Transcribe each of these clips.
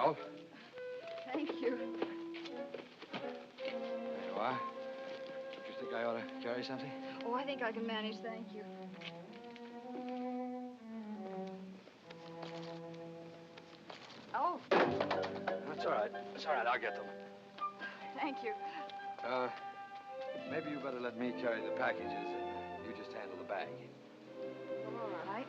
yourself. Thank you. There you are. Don't you think I ought to carry something? Oh, I think I can manage, thank you. Oh. That's all right. That's all right. I'll get them. Thank you. Maybe you better let me carry the packages and you just handle the bag. All right.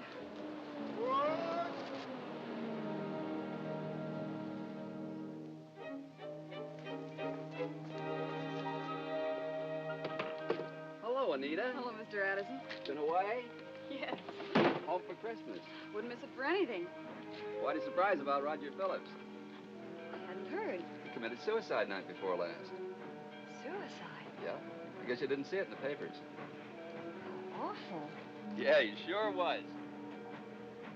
Hello, Anita. Hello, Mr. Addison. Been away? Yes. Home for Christmas. Wouldn't miss it for anything. Quite a surprise about Roger Phillips. I hadn't heard. He committed suicide night before last. Suicide? Yeah? I guess you didn't see it in the papers. Awful. Yeah, he sure was.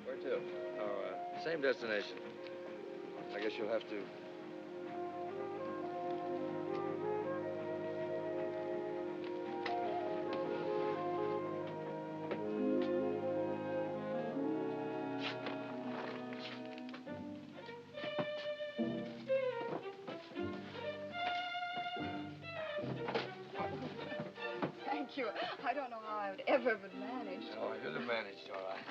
Where to? Oh, same destination. I guess you'll have to... Thank you. I don't know how I would ever have managed. Oh, you'd have managed, all right.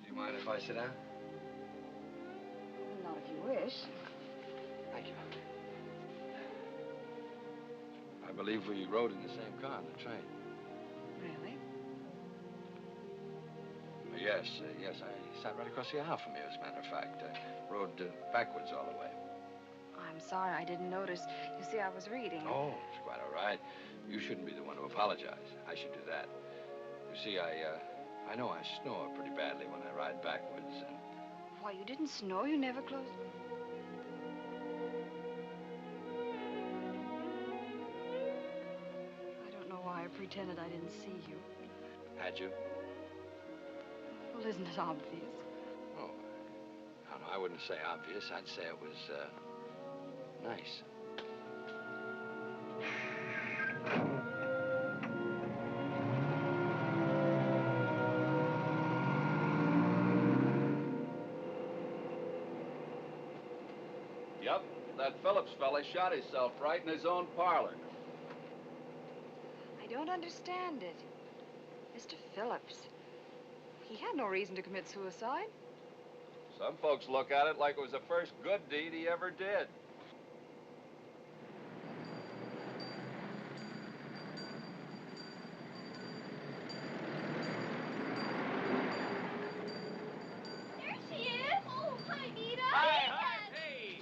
Do you mind if I sit down? Not if you wish. Thank you. I believe we rode in the same car on the train. Really? Yes, yes. I sat right across the aisle from you, as a matter of fact. Rode backwards all the way. I'm sorry, I didn't notice. You see, I was reading. Oh, it's quite all right. You shouldn't be the one to apologize. I should do that. You see, I know I snore pretty badly when I ride backwards, and... Why, you didn't snore? You never closed... I don't know why I pretended I didn't see you. Had you? Well, isn't it obvious? Oh, no, I wouldn't say obvious. I'd say it was, nice. Yep, that Phillips fella shot himself right in his own parlor. I don't understand it. Mr. Phillips. He had no reason to commit suicide. Some folks look at it like it was the first good deed he ever did. There she is. Oh, hi, Nita. Hi, hey.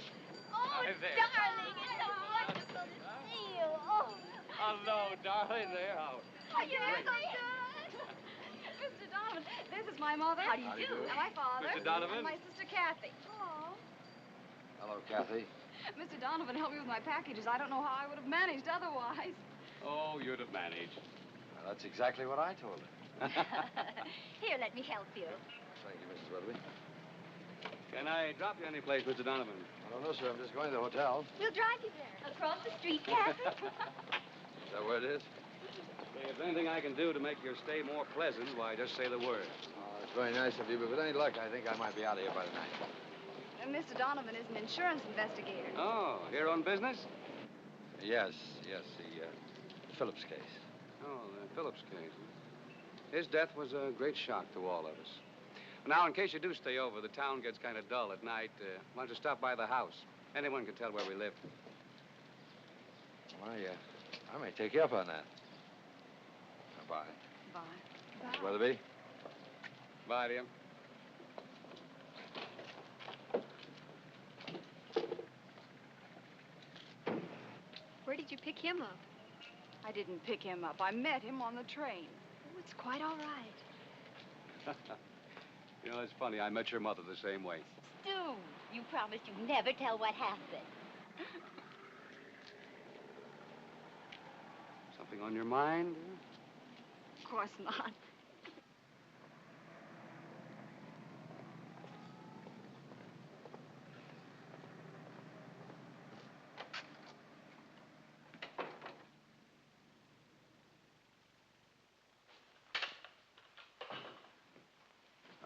Oh, Hi there. darling, it's so wonderful to see you. Oh. Hello, darling. There. Oh, you're so good. Mr. Donovan, this is my mother. How do you do? And my father. Mr. Donovan. And my sister, Kathy. Oh. Hello, Kathy. Mr. Donovan helped me with my packages. I don't know how I would have managed otherwise. Oh, you'd have managed. Well, that's exactly what I told her. Here, let me help you. Thank you, Mrs. Weatherby. Can I drop you any place, Mr. Donovan? I don't know, sir. I'm just going to the hotel. We'll drive you there. Across the street, Kathy. Is that where it is? If there's anything I can do to make your stay more pleasant, why, just say the word. Oh, it's very nice of you, but with any luck, I think I might be out of here by the night. And Mr. Donovan is an insurance investigator. Oh, here on business? Yes, the Phillips case. Oh, the Phillips case. His death was a great shock to all of us. Now, in case you do stay over, the town gets kind of dull at night. Why don't you stop by the house? Anyone can tell where we live. Well, I may take you up on that. Bye. Bye. Mrs. Weatherby? Bye, dear. Where did you pick him up? I didn't pick him up. I met him on the train. Oh, it's quite all right. You know, it's funny. I met your mother the same way. Stu, you promised you'd never tell what happened. Something on your mind? Of course not.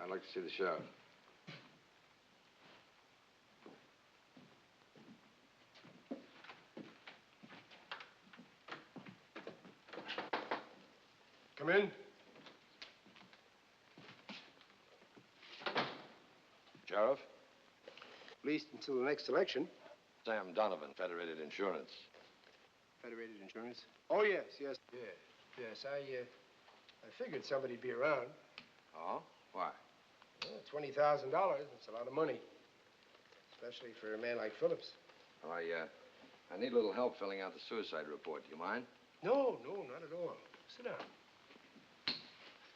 I'd like to see the sheriff. Come in. Sheriff? At least until the next election. Sam Donovan, Federated Insurance. Federated Insurance? Oh, yes. Yes. I figured somebody'd be around. Oh? Why? Well, $20,000. That's a lot of money. Especially for a man like Phillips. Oh, I need a little help filling out the suicide report. Do you mind? No, not at all. Sit down.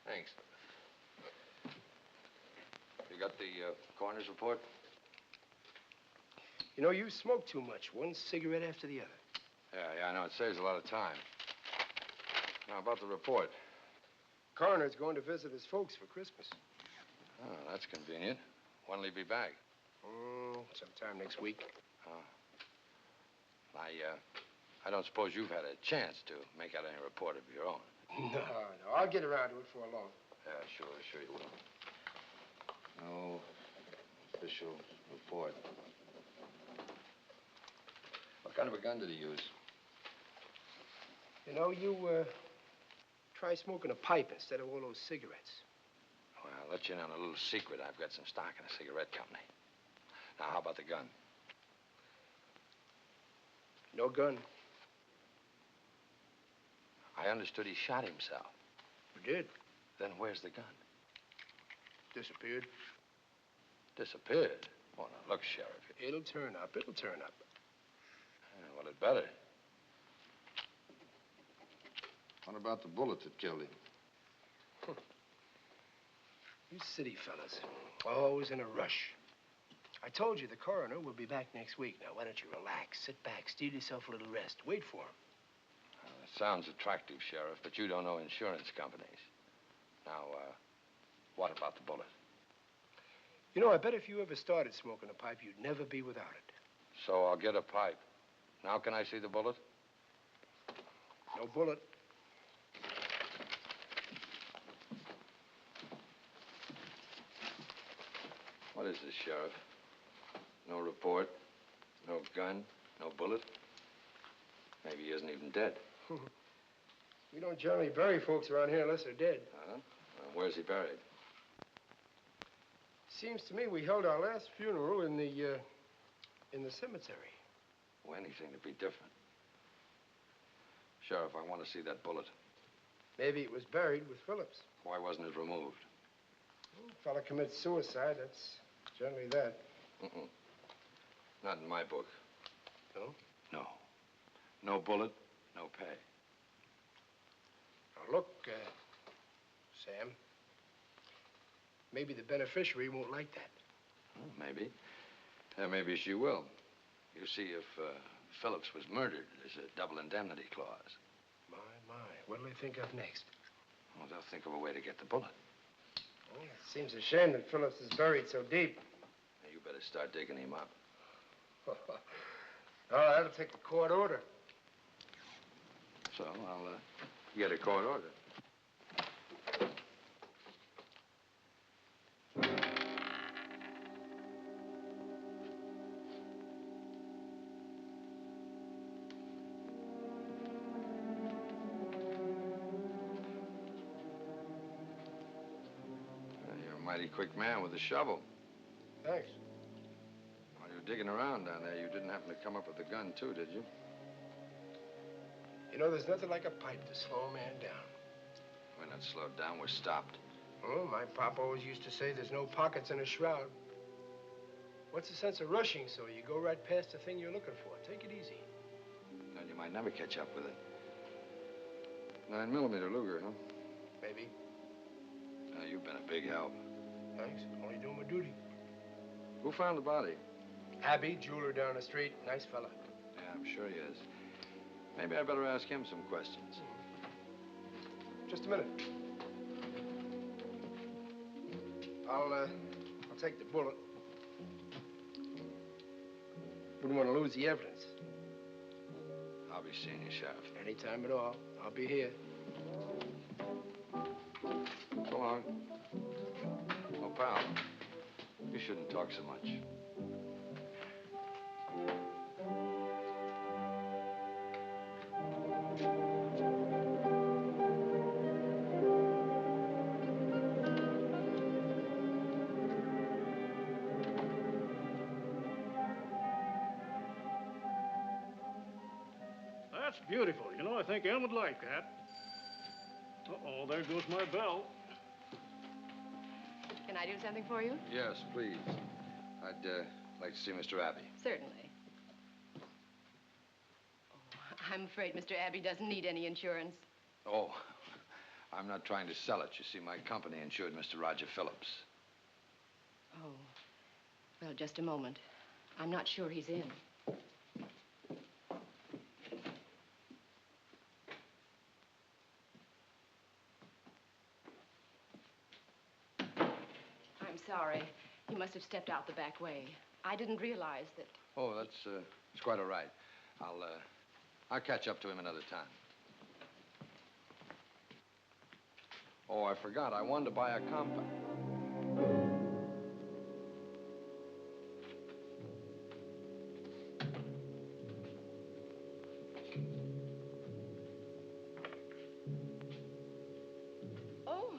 Thanks. You got the coroner's report? You know, you smoke too much. One cigarette after the other. Yeah, I know. It saves a lot of time. Now, about the report. Coroner's going to visit his folks for Christmas. Oh, that's convenient. When'll he be back? Sometime next week. Oh. I don't suppose you've had a chance to make out any report of your own. No. I'll get around to it before long. Yeah, sure you will. No official report. What kind of a gun did he use? You know, you, try smoking a pipe instead of all those cigarettes. Well, I'll let you in on a little secret. I've got some stock in a cigarette company. Now, how about the gun? No gun. I understood he shot himself. You did? Then where's the gun? Disappeared. Disappeared? Oh, now, look, Sheriff. It'll turn up. Yeah, well, it better. What about the bullet that killed him? You city fellas, always in a rush. I told you the coroner will be back next week. Now, why don't you relax, sit back, steal yourself a little rest. Wait for him. Well, that sounds attractive, Sheriff, but you don't know insurance companies. Now, what about the bullet? You know, I bet if you ever started smoking a pipe, you'd never be without it. So I'll get a pipe. Now can I see the bullet? No bullet. What is this, Sheriff? No report, no gun, no bullet? Maybe he isn't even dead. We don't generally bury folks around here unless they're dead. Well, where's he buried? Seems to me we held our last funeral in the cemetery. Well, anything to be different. Sheriff, I want to see that bullet. Maybe it was buried with Phillips. Why wasn't it removed? Well, fella commits suicide, that's generally that. Not in my book. No? No. No bullet, no pay. Now, look, Sam, maybe the beneficiary won't like that. Well, maybe. Maybe she will. You see, if Phillips was murdered, there's a double indemnity clause. My. What'll they think of next? Well, they'll think of a way to get the bullet. Well, it seems a shame that Phillips is buried so deep. Now, you better start digging him up. Oh, that'll take a court order. So I'll get a court order. You're a mighty quick man with a shovel. Thanks. While you were digging around down there, you didn't happen to come up with a gun, too, did you? You know, there's nothing like a pipe to slow a man down. We're not slowed down, we're stopped. Oh, my pop always used to say there's no pockets in a shroud. What's the sense of rushing so you go right past the thing you're looking for? Take it easy. And you might never catch up with it. 9mm Luger, huh? Maybe. Now, you've been a big help. Thanks. Only doing my duty. Who found the body? Abby, jeweler down the street. Nice fella. Yeah, I'm sure he is. Maybe I better ask him some questions. Just a minute. I'll take the bullet. Wouldn't want to lose the evidence. I'll be seeing you, Sheriff. Anytime at all. I'll be here. So long. Hope pal. You shouldn't talk so much. That's beautiful. You know, I think Em would like that. Uh-oh, there goes my bell. Can I do something for you? Yes, please. I'd like to see Mr. Abbey. Certainly. Oh, I'm afraid Mr. Abbey doesn't need any insurance. Oh, I'm not trying to sell it. You see, my company insured Mr. Roger Phillips. Oh. Well, just a moment. I'm not sure he's in. I'm sorry. He must have stepped out the back way. I didn't realize that... Oh, that's it's quite all right. I'll catch up to him another time. Oh, I forgot. I wanted to buy a compact. Oh,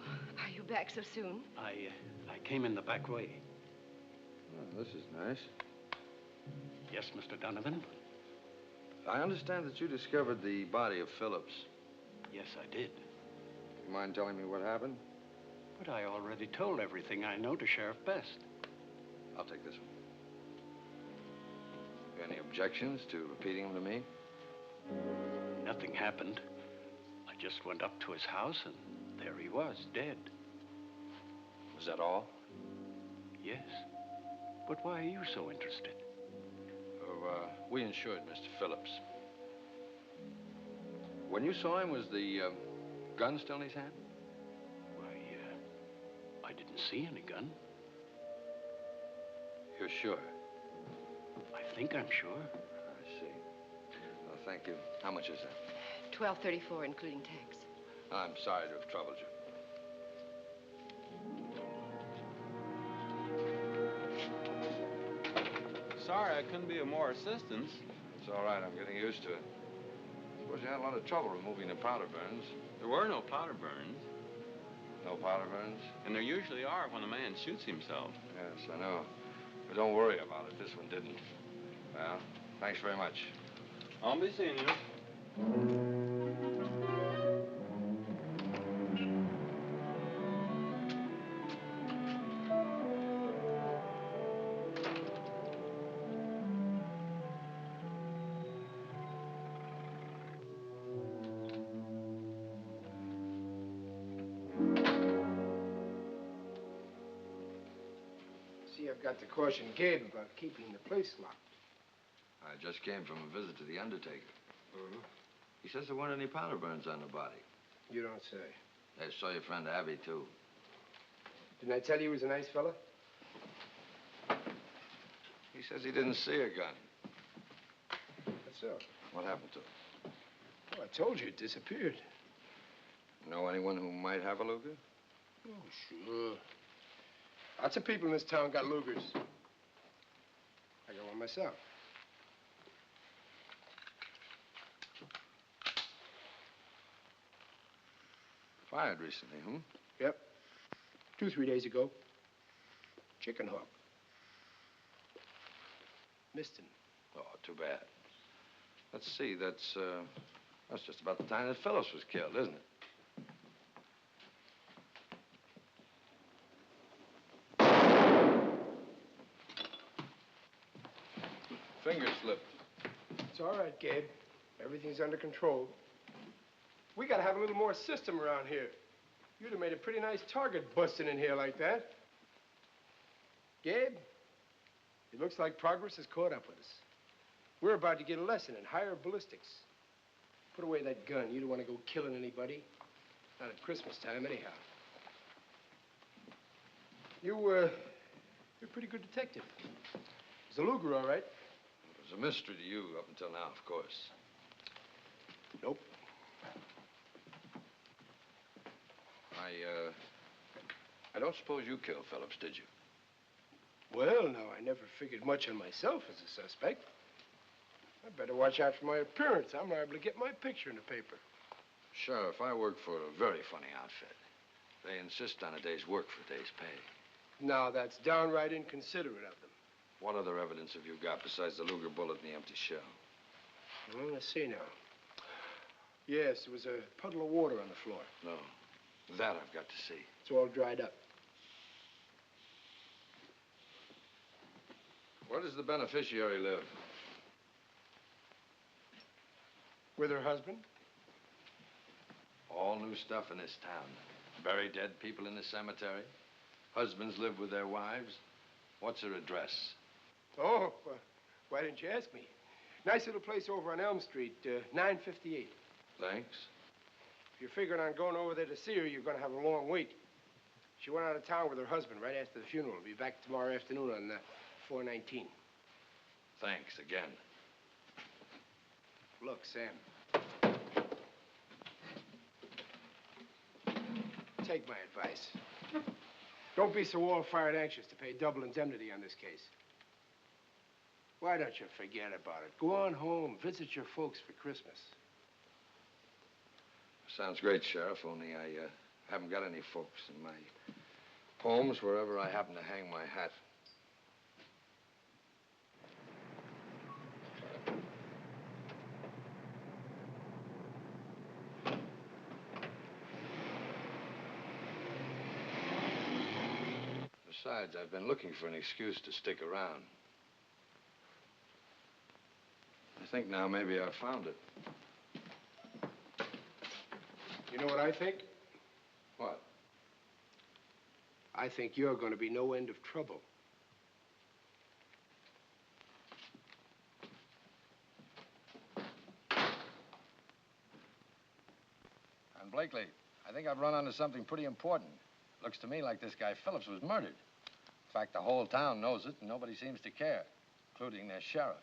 are you back so soon? I came in the back way. Oh, this is nice. Yes, Mr. Donovan? I understand that you discovered the body of Phillips. Yes, I did. You mind telling me what happened? But I already told everything I know to Sheriff Best. I'll take this one. Any objections to repeating them to me? Nothing happened. I just went up to his house, and there he was, dead. Was that all? Yes. But why are you so interested? We insured Mr. Phillips. When you saw him, was the gun still in his hand? Why, I didn't see any gun. You're sure? I think I'm sure. I see. Well, thank you. How much is that? $12.34, including tax. I'm sorry to have troubled you. Sorry I couldn't be of more assistance. It's all right. I'm getting used to it. Suppose you had a lot of trouble removing the powder burns. There were no powder burns. No powder burns? And there usually are when a man shoots himself. Yes, I know. But don't worry about it. This one didn't. Well, thanks very much. I'll be seeing you. See, I've got to caution Gabe about keeping the place locked. I just came from a visit to the undertaker. Mm-hmm. He says there weren't any powder burns on the body. You don't say. I saw your friend Abby, too. Didn't I tell you he was a nice fella? He says he didn't see a gun. That's so. What happened to it? Well, I told you it disappeared. Know anyone who might have a Luger? Oh, sure. Lots of people in this town got Lugers. I got one myself. Fired recently, hmm? Yep. 2-3 days ago. Chicken hawk. Missed him. Oh, too bad. Let's see, that's just about the time that Phillips was killed, isn't it? Finger slipped. It's all right, Gabe. Everything's under control. We gotta have a little more system around here. You'd have made a pretty nice target busting in here like that. Gabe, it looks like progress has caught up with us. We're about to get a lesson in higher ballistics. Put away that gun. You don't want to go killing anybody. Not at Christmas time, anyhow. You're a pretty good detective. Is the Luger all right? It was a mystery to you up until now, of course. I don't suppose you killed Phillips, did you? Well, now, I never figured much on myself as a suspect. I better watch out for my appearance. I'm liable to get my picture in the paper. Sheriff, I work for a very funny outfit. They insist on a day's work for a day's pay. Now, that's downright inconsiderate of them. What other evidence have you got besides the Luger bullet and the empty shell? Well, let's see now. Yes, there was a puddle of water on the floor. No. That I've got to see. It's all dried up. Where does the beneficiary live? With her husband? All new stuff in this town. Bury dead people in the cemetery. Husbands live with their wives. What's her address? Oh, why didn't you ask me? Nice little place over on Elm Street, 958. Thanks. If you're figuring on going over there to see her, you're going to have a long wait. She went out of town with her husband right after the funeral. Be back tomorrow afternoon on 419. Thanks again. Look, Sam. Take my advice. Don't be so all-fired anxious to pay double indemnity on this case. Why don't you forget about it? Go on home, visit your folks for Christmas. Sounds great, Sheriff, only I haven't got any folks in my home's wherever I happen to hang my hat. Besides, I've been looking for an excuse to stick around. I think now maybe I've found it. You know what I think? What? I think you're going to be no end of trouble. And Blakely, I think I've run onto something pretty important. Looks to me like this guy Phillips was murdered. In fact, the whole town knows it, and nobody seems to care, including their sheriff.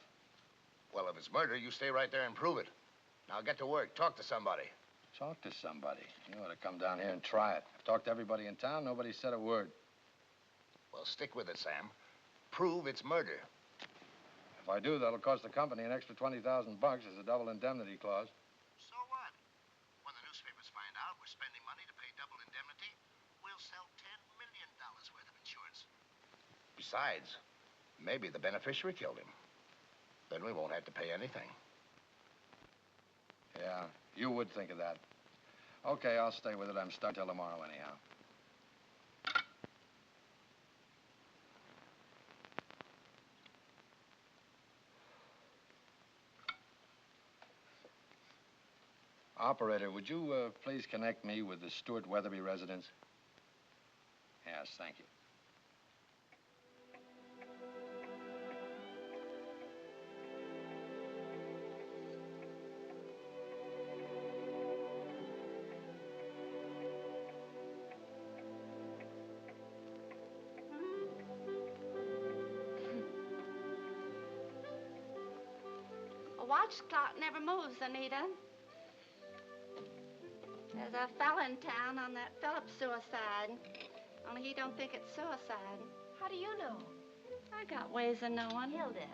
Well, if it's murder, you stay right there and prove it. Now get to work. Talk to somebody. Talk to somebody. You ought to come down here and try it. I've talked to everybody in town. Nobody said a word. Well, stick with it, Sam. Prove it's murder. If I do, that'll cost the company an extra $20,000 as a double indemnity clause. So what? When the newspapers find out we're spending money to pay double indemnity, we'll sell $10 million worth of insurance. Besides, maybe the beneficiary killed him. Then we won't have to pay anything. Yeah, you would think of that. Okay, I'll stay with it. I'm stuck till tomorrow anyhow. Operator, would you please connect me with the Stuart Weatherby residence? Yes, thank you. A watch clock never moves, Anita. There's a fella in town on that Phillips suicide. Only he don't think it's suicide. How do you know? I got ways of knowing. Hilda,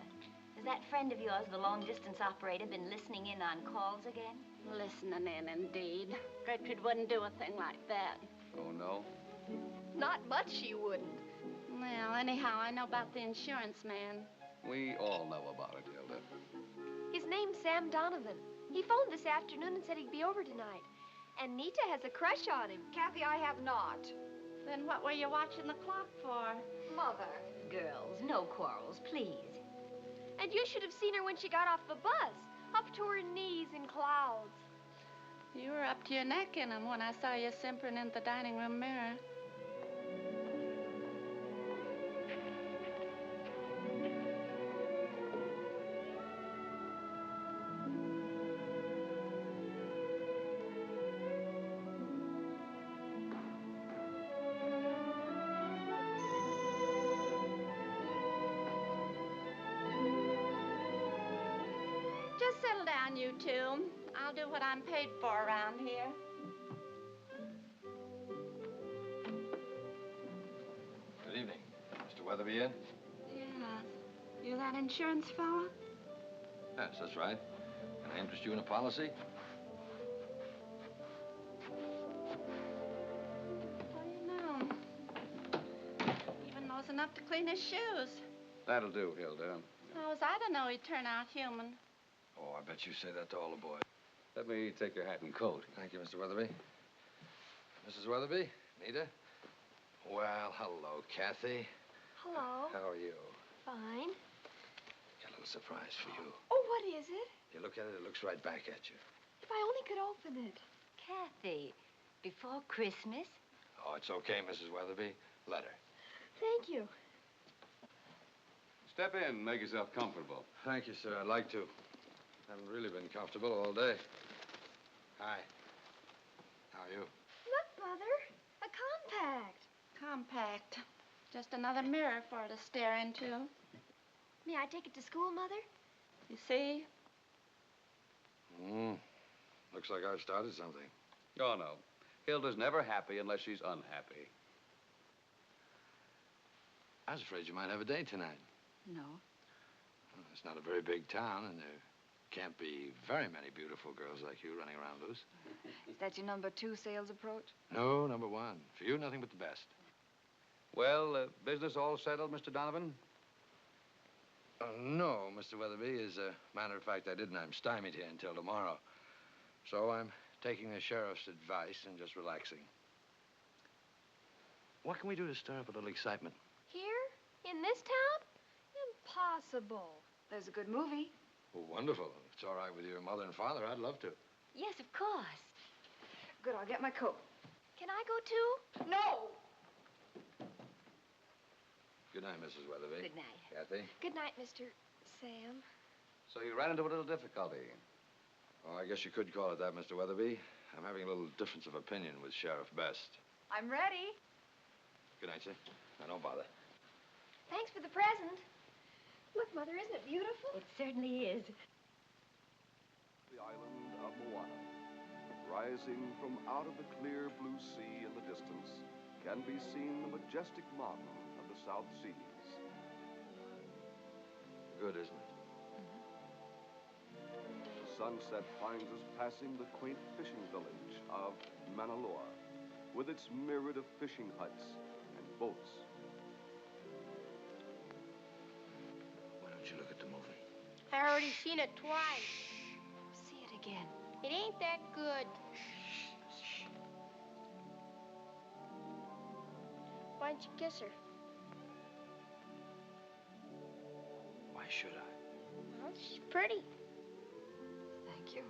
has that friend of yours, the long-distance operator, been listening in on calls again? Listening in, indeed. Gertrude wouldn't do a thing like that. Oh, no? Not much she wouldn't. Well, anyhow, I know about the insurance man. We all know about it, Hilda. His name's Sam Donovan. He phoned this afternoon and said he'd be over tonight. And Nita has a crush on him. Kathy, I have not. Then what were you watching the clock for? Mother. Girls, no quarrels, please. And you should have seen her when she got off the bus, up to her knees in clouds. You were up to your neck in them when I saw you simpering in the dining room mirror. Just settle down, you two. I'll do what I'm paid for around here. Weatherby in? Yeah. You that insurance fella? Yes, that's right. Can I interest you in a policy? What do you know? Even knows enough to clean his shoes. That'll do, Hilda. How was I to know he'd turn out human? Oh, I bet you say that to all the boys. Let me take your hat and coat. Thank you, Mr. Weatherby. Mrs. Weatherby? Nita? Well, hello, Kathy. Hello. How are you? Fine. Got a little surprise for you. Oh, what is it? You look at it, it looks right back at you. If I only could open it. Kathy, before Christmas? Oh, it's okay, Mrs. Weatherby. Let her. Thank you. Step in, make yourself comfortable. Thank you, sir. I'd like to. Haven't really been comfortable all day. Hi. How are you? Look, Mother. A compact. Compact. Just another mirror for her to stare into. May I take it to school, Mother? You see? Looks like I've started something. Oh, no. Hilda's never happy unless she's unhappy. I was afraid you might have a date tonight. No. Well, it's not a very big town, and there can't be very many beautiful girls like you running around loose. Is that your number 2 sales approach? No, number 1. For you, nothing but the best. Well, business all settled, Mr. Donovan? No, Mr. Weatherby. As a matter of fact, I didn't. I'm stymied here until tomorrow. So I'm taking the sheriff's advice and just relaxing. What can we do to stir up a little excitement? Here? In this town? Impossible. There's a good movie. Oh, wonderful. If it's all right with your mother and father, I'd love to. Yes, of course. Good, I'll get my coat. Can I go too? No! Good night, Mrs. Weatherby. Good night. Kathy? Good night, Mr. Sam. So you ran into a little difficulty. Oh, I guess you could call it that, Mr. Weatherby. I'm having a little difference of opinion with Sheriff Best. I'm ready. Good night, sir. Now, don't bother. Thanks for the present. Look, Mother, isn't it beautiful? It certainly is. The island of Moana, rising from out of the clear blue sea in the distance, can be seen the majestic mountain of the South Seas. Good, isn't it? The sunset finds us passing the quaint fishing village of Manaloa, with its myriad of fishing huts and boats. Why don't you look at the movie? I already seen it twice. See it again. It ain't that good. Why don't you kiss her? Why should I? Well, she's pretty. Thank you.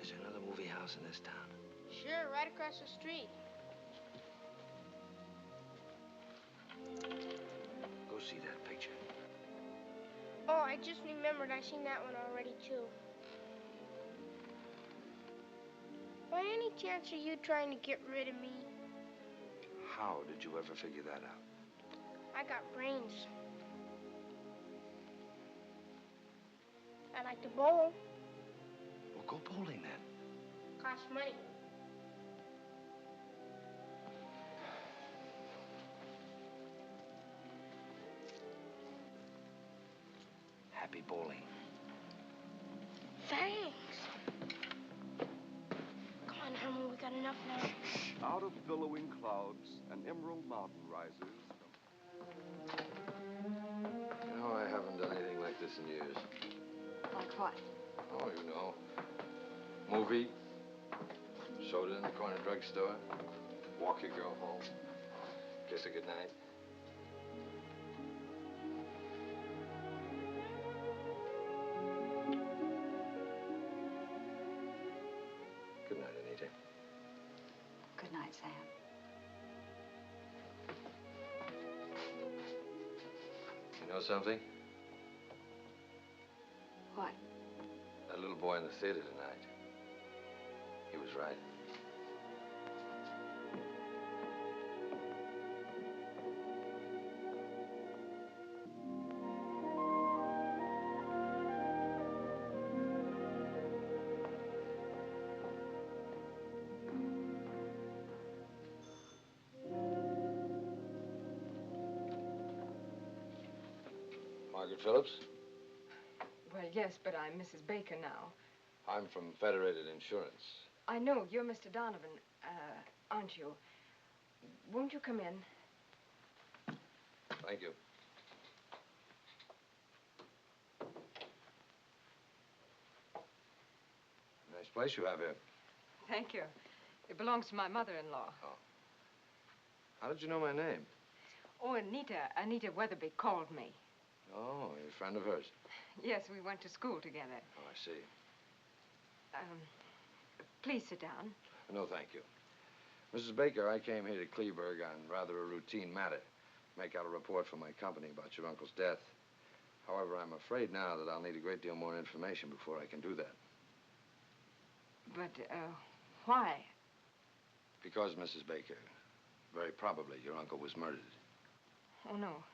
Is there another movie house in this town? Sure, right across the street. Go see that picture. Oh, I just remembered I seen that one already, too. By any chance are you trying to get rid of me? How did you ever figure that out? I got brains. I like to bowl. Well, go bowling then. Costs money. Happy bowling. Thanks. Come on, Herman, we got enough now. Out of billowing clouds, an emerald mountain rises. You know, I haven't done anything like this in years. Like what? Oh, you know. Movie. Soda in the corner drugstore. Walk your girl home. Kiss her goodnight. Good night, Anita. Good night, Sam. You know something? What? That little boy in the theater tonight. He was right. Margaret Phillips? Well, yes, but I'm Mrs. Baker now. I'm from Federated Insurance. I know. You're Mr. Donovan, aren't you? Won't you come in? Thank you. Nice place you have here. Thank you. It belongs to my mother-in-law. Oh. How did you know my name? Oh, Anita Weatherby called me. Oh, you're a friend of hers. Yes, we went to school together. Oh, I see. Please sit down. No, thank you. Mrs. Baker, I came here to Kleberg on rather a routine matter. Make out a report for my company about your uncle's death. However, I'm afraid now that I'll need a great deal more information before I can do that. But, why? Because, Mrs. Baker, very probably your uncle was murdered. Oh, no.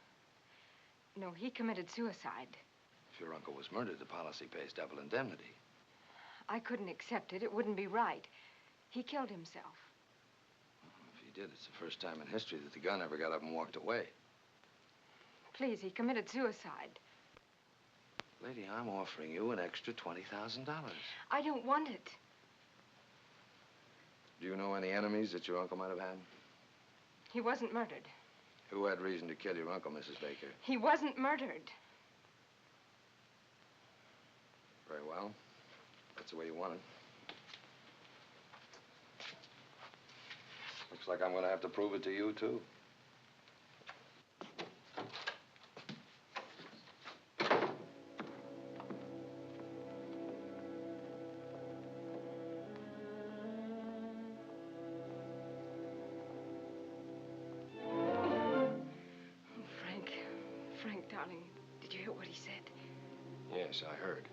No, he committed suicide. If your uncle was murdered, the policy pays double indemnity. I couldn't accept it. It wouldn't be right. He killed himself. If he did, it's the first time in history that the gun ever got up and walked away. Please, he committed suicide. Lady, I'm offering you an extra $20,000. I don't want it. Do you know any enemies that your uncle might have had? He wasn't murdered. Who had reason to kill your uncle, Mrs. Baker? He wasn't murdered. Very well. That's the way you want it. Looks like I'm going to have to prove it to you, too. Frank, darling, did you hear what he said? Yes, I heard.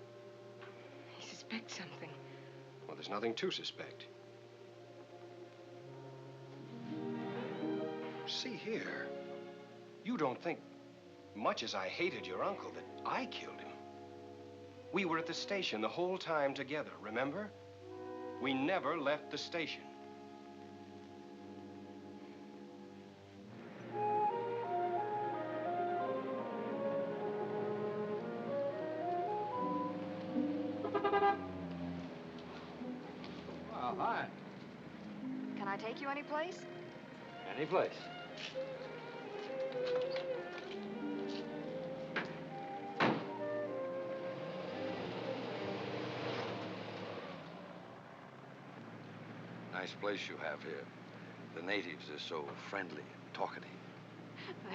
He suspects something. Well, there's nothing to suspect. See here. You don't think, much as I hated your uncle, that I killed him. We were at the station the whole time together, remember? We never left the station. Well, hi. Can I take you any place? Any place. Nice place you have here. The natives are so friendly and talkative.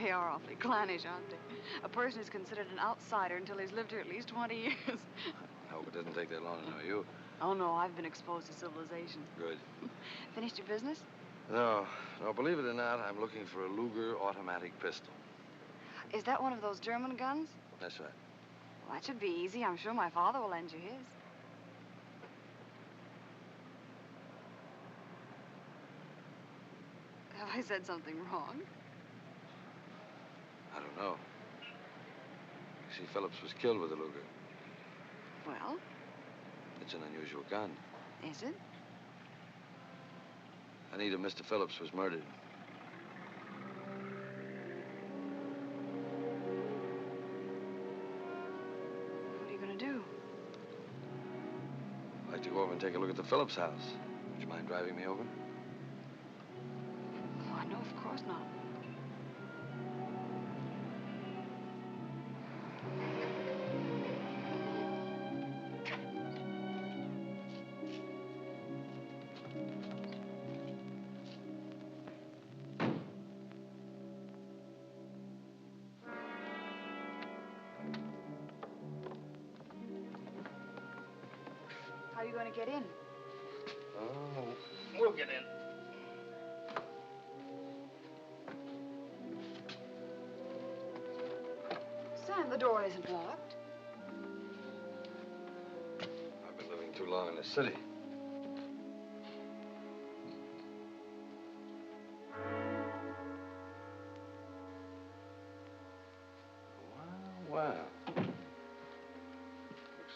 They are awfully clannish, aren't they? A person is considered an outsider until he's lived here at least 20 years. I hope it doesn't take that long to know you. Oh, no, I've been exposed to civilization. Good. Finished your business? No, believe it or not, I'm looking for a Luger automatic pistol. Is that one of those German guns? That's right. Well, that should be easy. I'm sure my father will lend you his. Have I said something wrong? I don't know. You see, Phillips was killed with a Luger. Well? It's an unusual gun. Is it? Anita, Mr. Phillips was murdered. What are you gonna do? I'd like to go over and take a look at the Phillips house. Would you mind driving me over? Why, no, of course not. How are you going to get in? Oh, we'll get in. Sam, the door isn't locked. I've been living too long in the city. Wow. Looks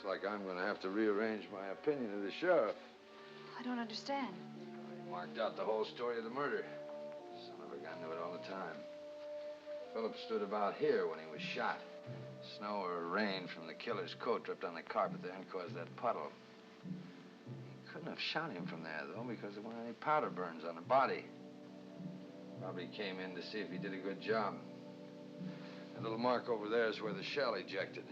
like I'm going to have to rearrange my opinion of the sheriff. I don't understand. He marked out the whole story of the murder. Son of a gun knew it all the time. Phillips stood about here when he was shot. Snow or rain from the killer's coat dripped on the carpet there and caused that puddle. He couldn't have shot him from there, though, because there weren't any powder burns on the body. Probably came in to see if he did a good job. That little mark over there is where the shell ejected.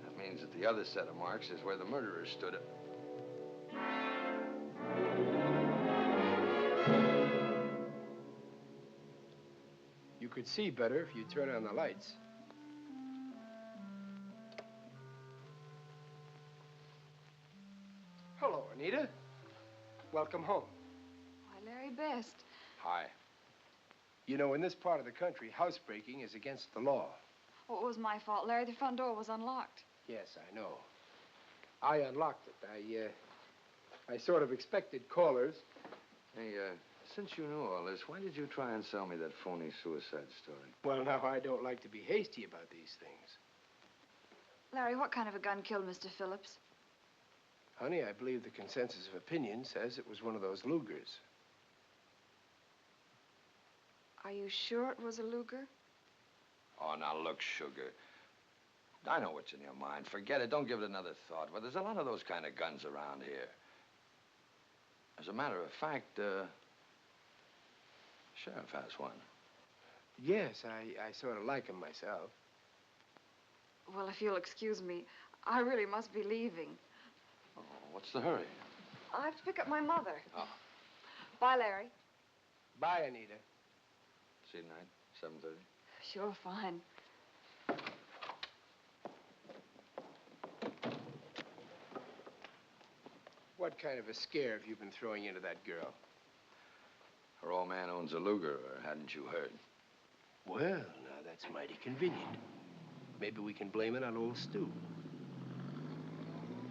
That means that the other set of marks is where the murderer stood it. You could see better if you turn on the lights. Hello, Anita. Welcome home. Why, Larry Best. Hi. You know, in this part of the country, housebreaking is against the law. Oh, it was my fault, Larry. The front door was unlocked. Yes, I know. I unlocked it. I sort of expected callers. Hey, since you knew all this, why did you try and sell me that phony suicide story? Well, now, I don't like to be hasty about these things. Larry, what kind of a gun killed Mr. Phillips? Honey, I believe the consensus of opinion says it was one of those Lugers. Are you sure it was a Luger? Oh, now look, Sugar. I know what's in your mind. Forget it. Don't give it another thought. But there's a lot of those kind of guns around here. As a matter of fact, Sheriff has one. Yes, I sort of like him myself. Well, if you'll excuse me, I really must be leaving. Oh, what's the hurry? I have to pick up my mother. Oh. Bye, Larry. Bye, Anita. See you tonight, 7:30. Sure, fine. What kind of a scare have you been throwing into that girl? Her old man owns a Luger, or hadn't you heard? Well, now that's mighty convenient. Maybe we can blame it on old Stu.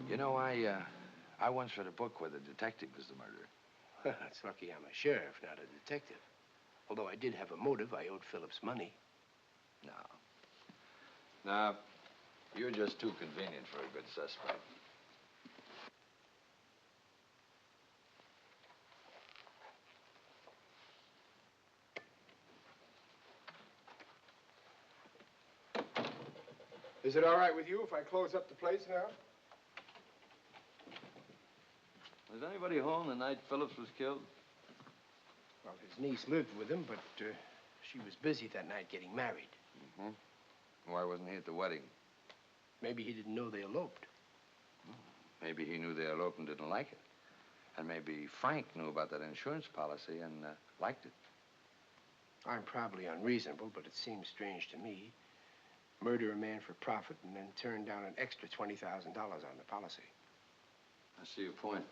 You know, I once read a book where the detective was the murderer. It's lucky I'm a sheriff, not a detective. Although I did have a motive. I owed Phillips money. No, you're just too convenient for a good suspect. Is it all right with you if I close up the place now? Was anybody home the night Phillips was killed? Well, his niece lived with him, but she was busy that night getting married. Mm-hmm. Why wasn't he at the wedding? Maybe he didn't know they eloped. Maybe he knew they eloped and didn't like it. And maybe Frank knew about that insurance policy and liked it. I'm probably unreasonable, but it seems strange to me. Murder a man for profit and then turn down an extra $20,000 on the policy. I see your point.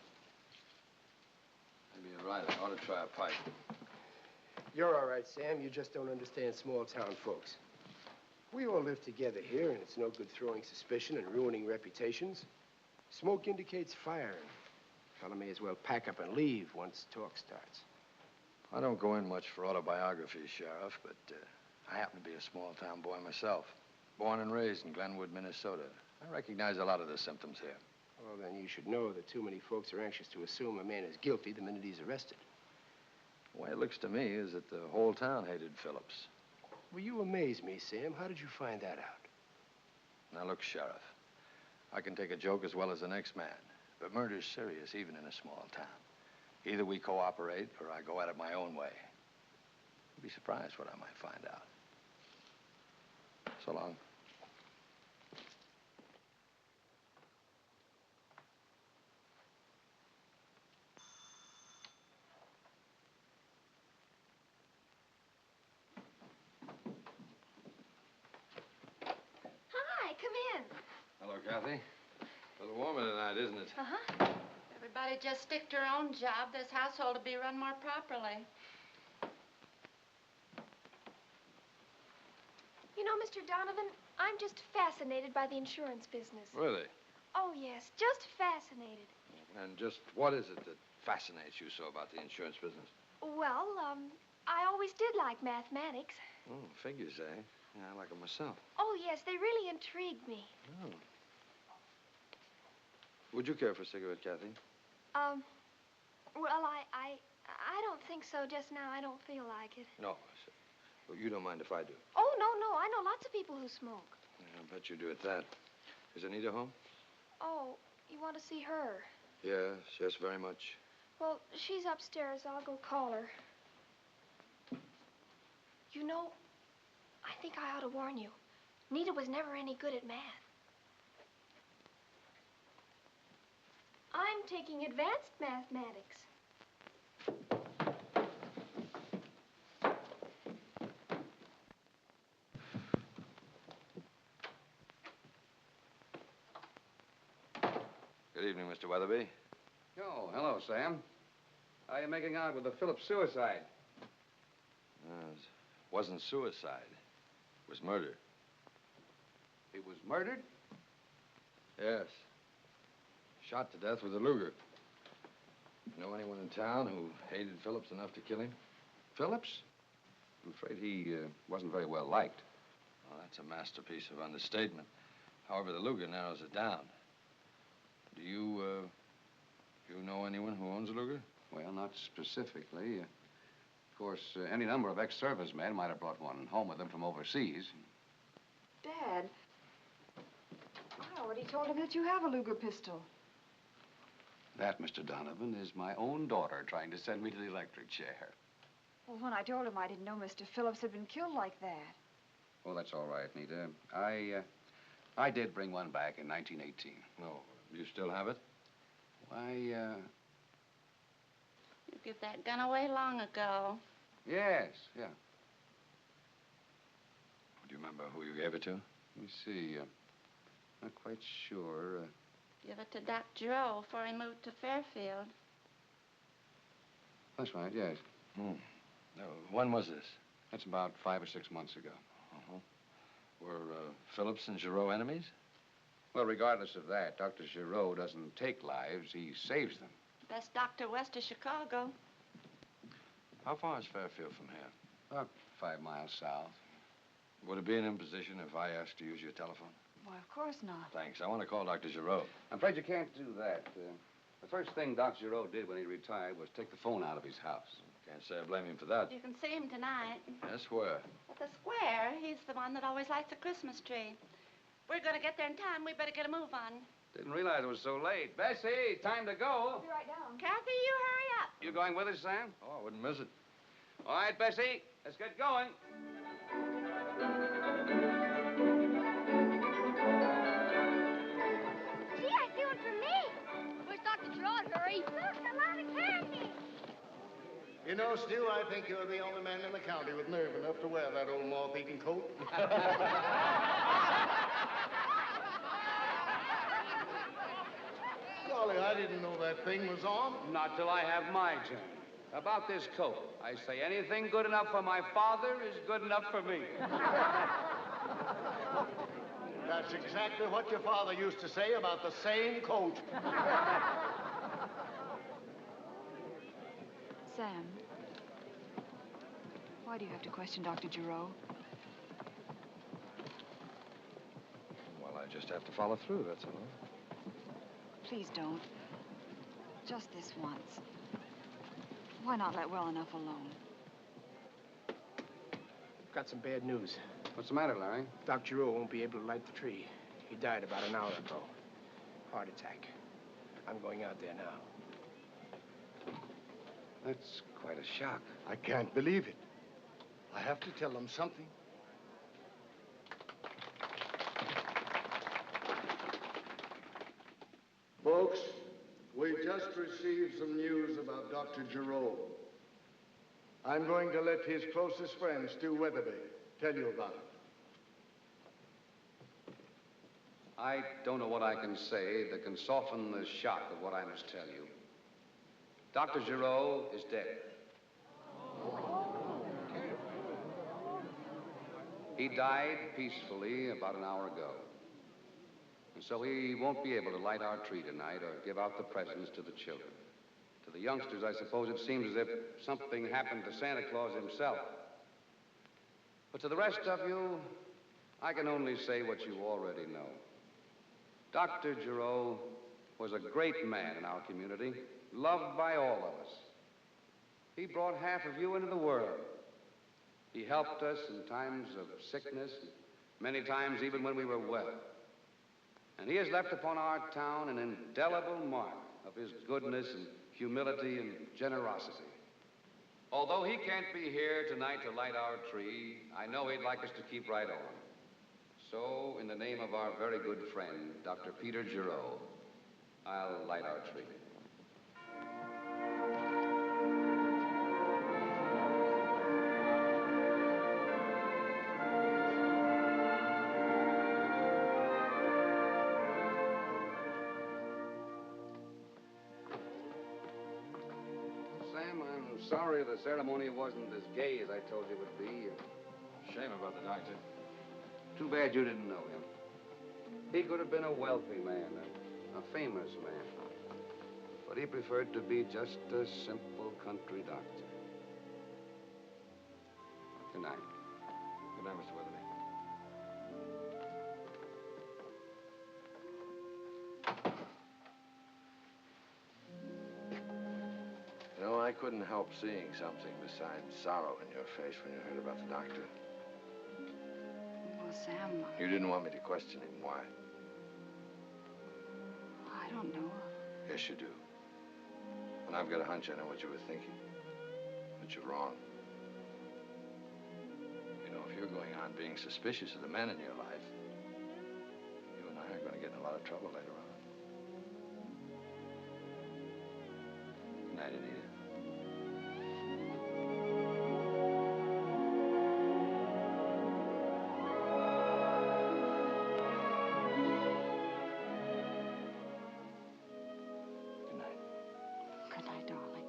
Maybe you're right. I ought to try a pipe. You're all right, Sam. You just don't understand small-town folks. We all live together here, and it's no good throwing suspicion and ruining reputations. Smoke indicates fire, and a fellow may as well pack up and leave once talk starts. I don't go in much for autobiographies, Sheriff, but I happen to be a small-town boy myself. Born and raised in Glenwood, Minnesota. I recognize a lot of the symptoms here. Well, then you should know that too many folks are anxious to assume a man is guilty the minute he's arrested. The way it looks to me is that the whole town hated Phillips. Well, you amaze me, Sam. How did you find that out? Now, look, Sheriff. I can take a joke as well as the next man. But murder's serious, even in a small town. Either we cooperate, or I go at it my own way. You'd be surprised what I might find out. So long. Hi, come in. Hello, Kathy. A little warmer tonight, isn't it? Uh-huh. Everybody just stick to their own job. This household will be run more properly. You know, Mr. Donovan, I'm just fascinated by the insurance business. Really? Oh, yes, just fascinated. And just what is it that fascinates you so about the insurance business? Well, I always did like mathematics. Oh, figures, eh? Yeah, I like them myself. Oh, yes, they really intrigue me. Oh. Would you care for a cigarette, Kathy? Well, I don't think so just now. I don't feel like it. No, I said. Well, you don't mind if I do? Oh, no, I know lots of people who smoke. I bet you do at that. Is Anita home? Oh, you want to see her? Yes, yes, very much. Well, she's upstairs. I'll go call her. You know, I think I ought to warn you. Nita was never any good at math. I'm taking advanced mathematics. Good evening, Mr. Weatherby. Oh, hello, Sam. How are you making out with the Phillips suicide? It wasn't suicide. It was murder. He was murdered? Yes. Shot to death with a Luger. Know anyone in town who hated Phillips enough to kill him? Phillips? I'm afraid he wasn't very well liked. Well, that's a masterpiece of understatement. However, the Luger narrows it down. Do you know anyone who owns a Luger? Well, not specifically. Of course, any number of ex-servicemen might have brought one home with them from overseas. Dad, I already told him that you have a Luger pistol. That, Mr. Donovan, is my own daughter trying to send me to the electric chair. Well, when I told him I didn't know Mr. Phillips had been killed like that. Well, that's all right, Nita. I did bring one back in 1918. No, you still have it? Why, You gave that gun away long ago. yes, yeah. Do you remember who you gave it to? Let me see. Not quite sure. Give it to Doc Giroux before he moved to Fairfield. That's right, yes. When was this? That's about 5 or 6 months ago. Uh-huh. Were Phillips and Giroux enemies? Well, regardless of that, Dr. Giroux doesn't take lives, he saves them. Best doctor west of Chicago. How far is Fairfield from here? About 5 miles south. Would it be an imposition if I asked to use your telephone? Why, of course not. Thanks. I want to call Dr. Giroux. I'm afraid you can't do that. The first thing Doc Giroux did when he retired was take the phone out of his house. Can't say I blame him for that. You can see him tonight. Yes, where? At the square. He's the one that always lights the Christmas tree. We're going to get there in time. We better get a move on. Didn't realize it was so late. Bessie, time to go. I'll be right down. Kathy, you hurry up. You going with us, Sam? Oh, I wouldn't miss it. All right, Bessie, let's get going. Gee, I see one for me. Where's Dr. Giroux? Hurry. Look, a lot of candy. You know, Stu, I think you're the only man in the county with nerve enough to wear that old moth-eaten coat. Golly, I didn't know that thing was on. Not till I have my turn. About this coat, I say anything good enough for my father is good enough for me. That's exactly what your father used to say about the same coat. Sam, why do you have to question Dr. Giroux? Well, I just have to follow through, that's all. Please don't. Just this once. Why not let well enough alone? Got some bad news. What's the matter, Larry? Doc Giroux won't be able to light the tree. He died about an hour ago. Heart attack. I'm going out there now. That's quite a shock. I can't believe it. I have to tell them something. Folks, we just received some news about Dr. Giroux. I'm going to let his closest friend, Stu Weatherby, tell you about it. I don't know what I can say that can soften the shock of what I must tell you. Dr. Giroux is dead. He died peacefully about an hour ago. And so he won't be able to light our tree tonight or give out the presents to the children. To the youngsters, I suppose it seems as if something happened to Santa Claus himself. But to the rest of you, I can only say what you already know. Dr. Giroux was a great man in our community, loved by all of us. He brought half of you into the world. He helped us in times of sickness, many times even when we were well. And he has left upon our town an indelible mark of his goodness and humility and generosity. Although he can't be here tonight to light our tree, I know he'd like us to keep right on. So, in the name of our very good friend, Dr. Peter Giroux, I'll light our tree. Sam, I'm sorry the ceremony wasn't as gay as I told you it would be. Shame about the doctor. Too bad you didn't know him. He could have been a wealthy man, a famous man. But he preferred to be just a simple country doctor. Good night. Good night, Mr. Weatherby. You know, I couldn't help seeing something besides sorrow in your face when you heard about the doctor. Well, Sam... You didn't want me to question him. Why? I don't know. Yes, you do. And I've got a hunch I know what you were thinking. But you're wrong. You know, if you're going on being suspicious of the men in your life, you and I are going to get in a lot of trouble later on. Good night, Anita. Good night, darling.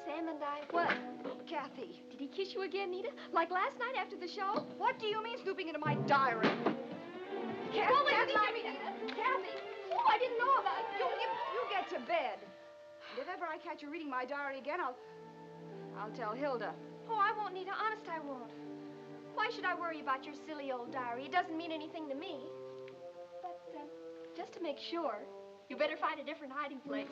Sam and I... What? Kathy. Did he kiss you again, Nita? Like last night after the show? What do you mean snooping into my diary? Kathy, What was Kathy, it, Nita? Kathy! Oh, I didn't know about it. You get to bed. And if ever I catch you reading my diary again, I'll tell Hilda. Oh, I won't, Nita. Honest, I won't. Why should I worry about your silly old diary? It doesn't mean anything to me. But, just to make sure, you better find a different hiding place.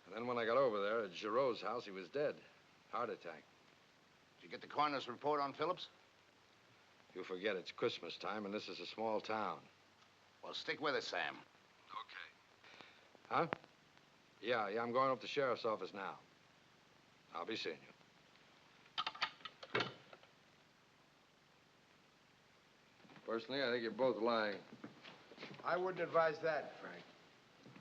And then when I got over there at Giroux's house, he was dead. Heart attack. Did you get the coroner's report on Phillips? You forget it's Christmas time, and this is a small town. Well, stick with us, Sam. Okay. Huh? Yeah, I'm going up to the sheriff's office now. I'll be seeing you. Personally, I think you're both lying. I wouldn't advise that, Frank.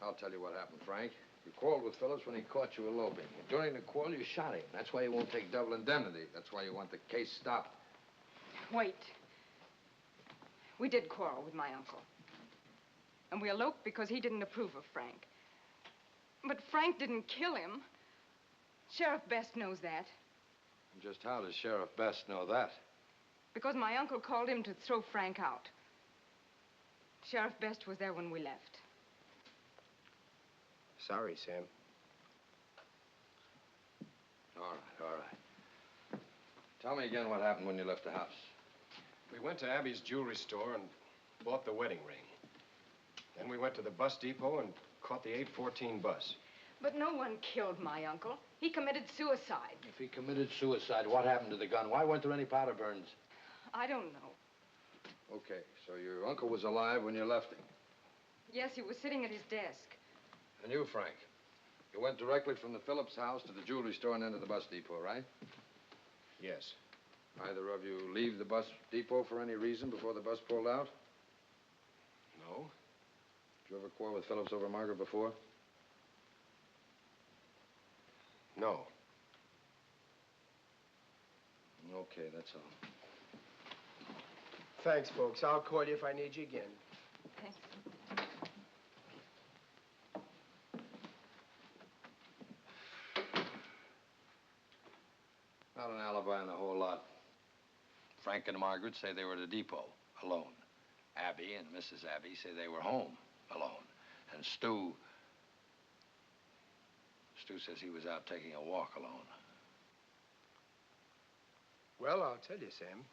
I'll tell you what happened, Frank. You quarreled with Phillips when he caught you eloping. And during the quarrel, you shot him. That's why you won't take double indemnity. That's why you want the case stopped. Wait. We did quarrel with my uncle. And we eloped because he didn't approve of Frank. But Frank didn't kill him. Sheriff Best knows that. And just how does Sheriff Best know that? Because my uncle called him to throw Frank out. Sheriff Best was there when we left. Sorry, Sam. All right. Tell me again what happened when you left the house. We went to Abby's jewelry store and bought the wedding ring. Then we went to the bus depot and caught the 8:14 bus. But no one killed my uncle. He committed suicide. If he committed suicide, what happened to the gun? Why weren't there any powder burns? I don't know. Okay, so your uncle was alive when you left him. Yes, he was sitting at his desk. And you, Frank, you went directly from the Phillips house to the jewelry store and then to the bus depot, right? Yes. Either of you leave the bus depot for any reason before the bus pulled out? No. Did you ever quarrel with Phillips over Margaret before? No. Okay, that's all. Thanks, folks. I'll call you if I need you again. Thanks. Not an alibi in a whole lot. Frank and Margaret say they were at a depot, alone. Abby and Mrs. Abby say they were home, alone. And Stu says he was out taking a walk alone. Well, I'll tell you, Sam.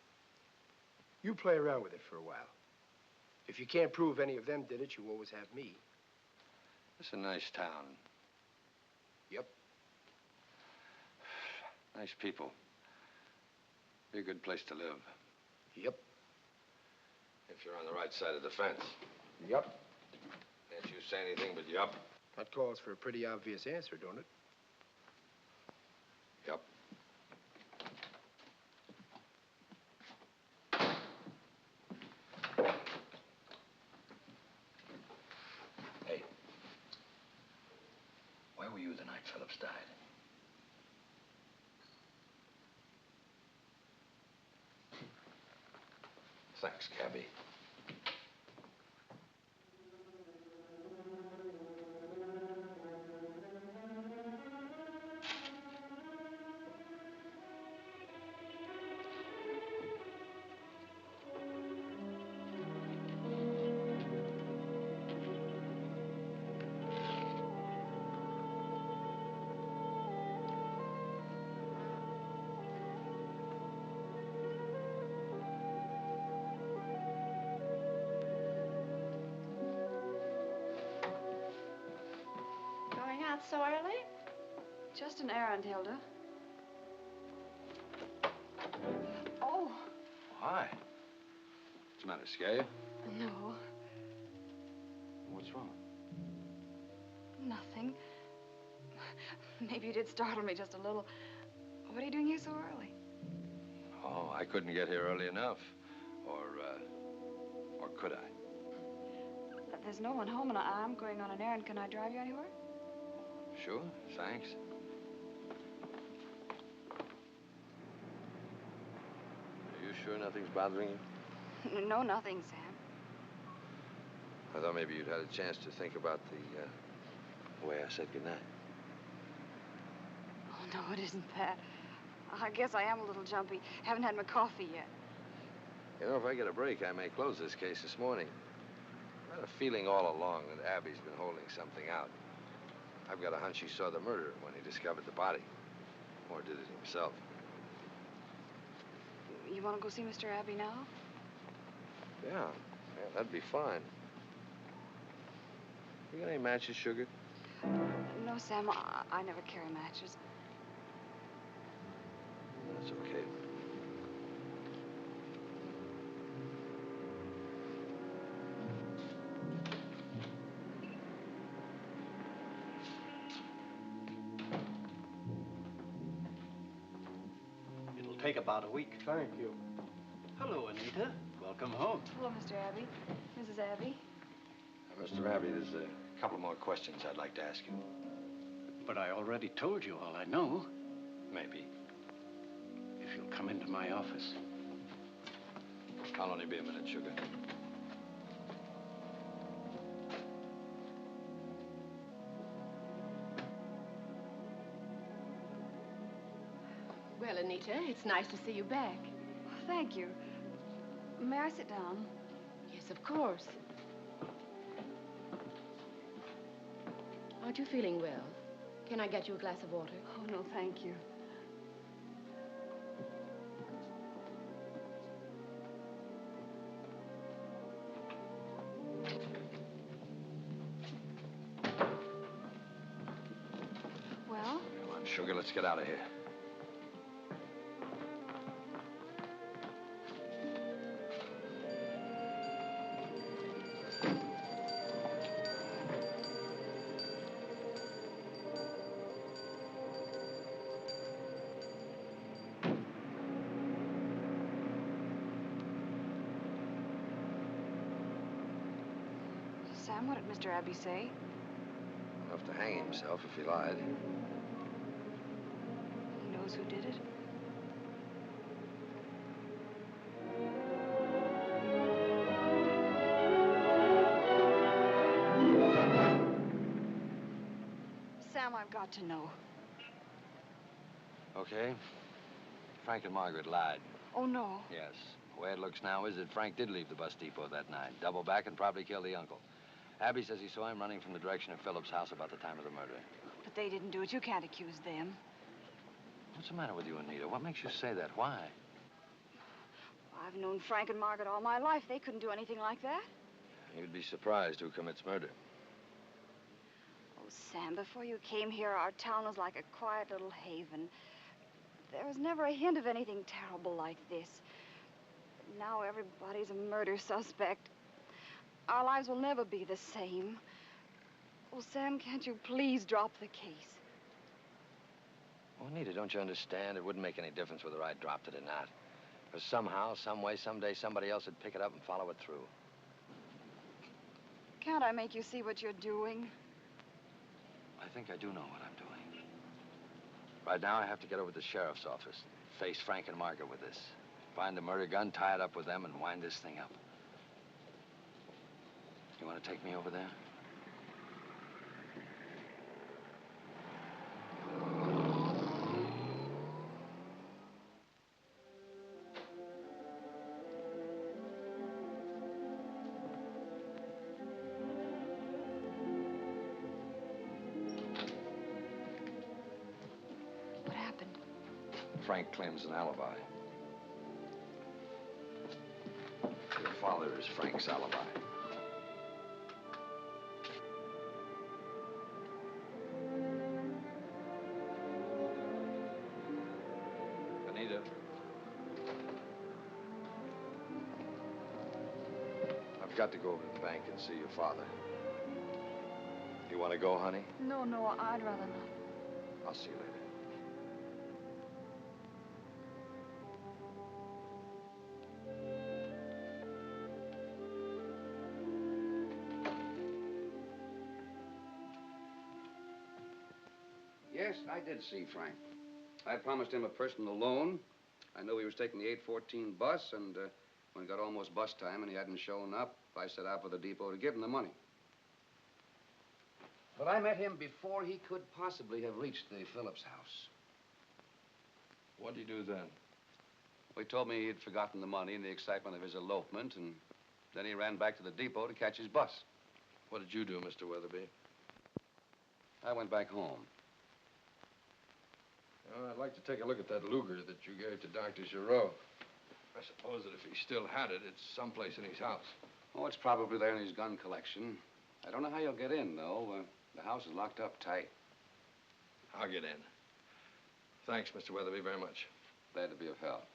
You play around with it for a while. If you can't prove any of them did it, you always have me. It's a nice town. Yep. Nice people. Be a good place to live. Yep. If you're on the right side of the fence. Yep. Can't you say anything but yup? That calls for a pretty obvious answer, don't it? Yup. Hey. Where were you the night Phillips died? Thanks, Cabby. Going out so early? Just an errand, Hilda. Oh. Hi. What's the matter, scare you? No, What's wrong? nothing. Maybe you did startle me just a little. What are you doing here so early? Oh, I couldn't get here early enough. Or could I? There's no one home, and I'm going on an errand. Can I drive you anywhere? Sure, thanks. Are you sure nothing's bothering you? No, nothing, Sam. I thought maybe you'd had a chance to think about the way I said goodnight. Oh, no, it isn't that. I guess I am a little jumpy. Haven't had my coffee yet. You know, if I get a break, I may close this case this morning. I've had a feeling all along that Abby's been holding something out. I've got a hunch he saw the murderer when he discovered the body. Or did it himself. You want to go see Mr. Abbey now? Yeah, that'd be fine. You got any matches, sugar? No, Sam, I never carry matches. That's okay. It'll take about a week. Thank you. Hello, Anita. Welcome home. Hello, Mr. Abbey. Mrs. Abbey. Mr. Abbey, there's a couple more questions I'd like to ask you. But I already told you all I know. Maybe. If you'll come into my office. I'll only be a minute, sugar. Well, Anita, it's nice to see you back. Thank you. May I sit down? Yes, of course. Aren't you feeling well? Can I get you a glass of water? Oh, no, thank you. Well? Come on, sugar, let's get out of here. Sam, what did Mr. Abbey say? He'll have to hang himself if he lied. He knows who did it? Sam, I've got to know. Okay. Frank and Margaret lied. Oh, no. Yes. The way it looks now is that Frank did leave the bus depot that night, double back and probably kill the uncle. Abby says he saw him running from the direction of Philip's house about the time of the murder. But they didn't do it. You can't accuse them. What's the matter with you, Anita? What makes you say that? Why? I've known Frank and Margaret all my life. They couldn't do anything like that. You'd be surprised who commits murder. Oh, Sam, before you came here, our town was like a quiet little haven. There was never a hint of anything terrible like this. Now everybody's a murder suspect. Our lives will never be the same. Oh, Sam, can't you please drop the case? Well, Anita, don't you understand? It wouldn't make any difference whether I dropped it or not. Because somehow, some way, someday, somebody else would pick it up and follow it through. Can't I make you see what you're doing? I think I do know what I'm doing. Right now, I have to get over to the sheriff's office, face Frank and Margaret with this. Find the murder gun, tie it up with them, and wind this thing up. You want to take me over there? What happened? Frank claims an alibi. Your father is Frank's alibi. Anita. I've got to go over to the bank and see your father. You want to go, honey? No, I'd rather not. I'll see you later. Yes, I did see Frank. I promised him a personal loan. I knew he was taking the 8:14 bus, and when it got almost bus time and he hadn't shown up, I set out for the depot to give him the money. But I met him before he could possibly have reached the Phillips house. What'd he do then? Well, he told me he'd forgotten the money in the excitement of his elopement, and then he ran back to the depot to catch his bus. What did you do, Mr. Weatherby? I went back home. Well, I'd like to take a look at that Luger that you gave to Dr. Giroux. I suppose that if he still had it, it's someplace in his house. Oh, it's probably there in his gun collection. I don't know how you'll get in, though. The house is locked up tight. I'll get in. Thanks, Mr. Weatherby, very much. Glad to be of help.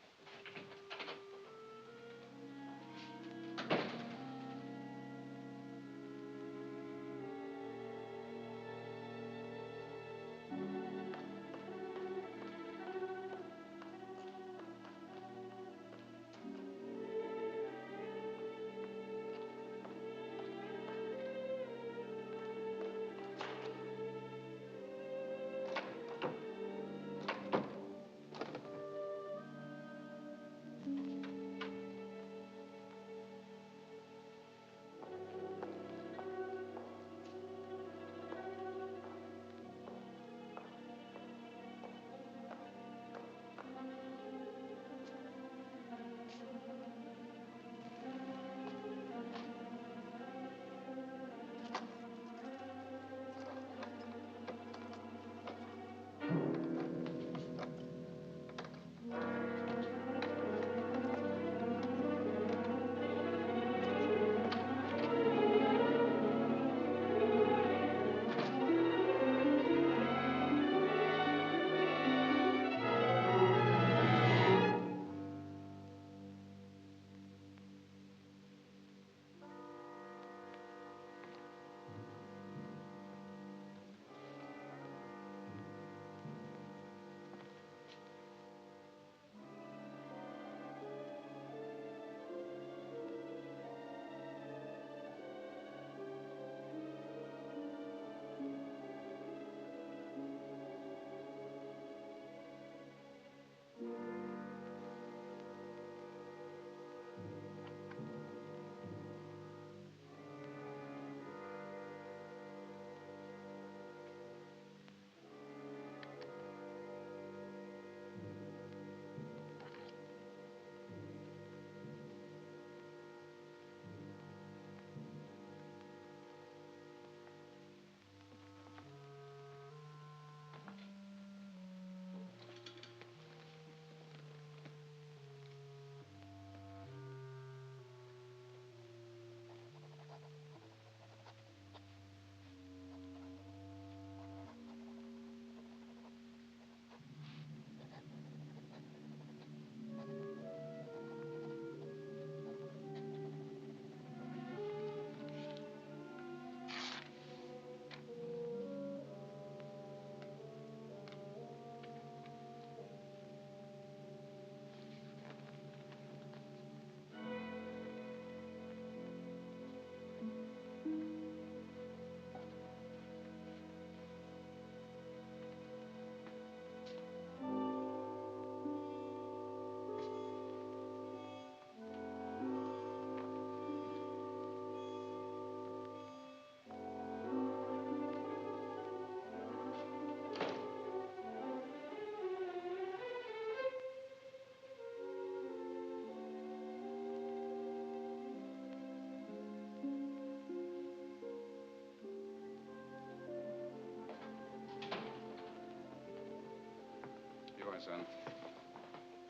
son.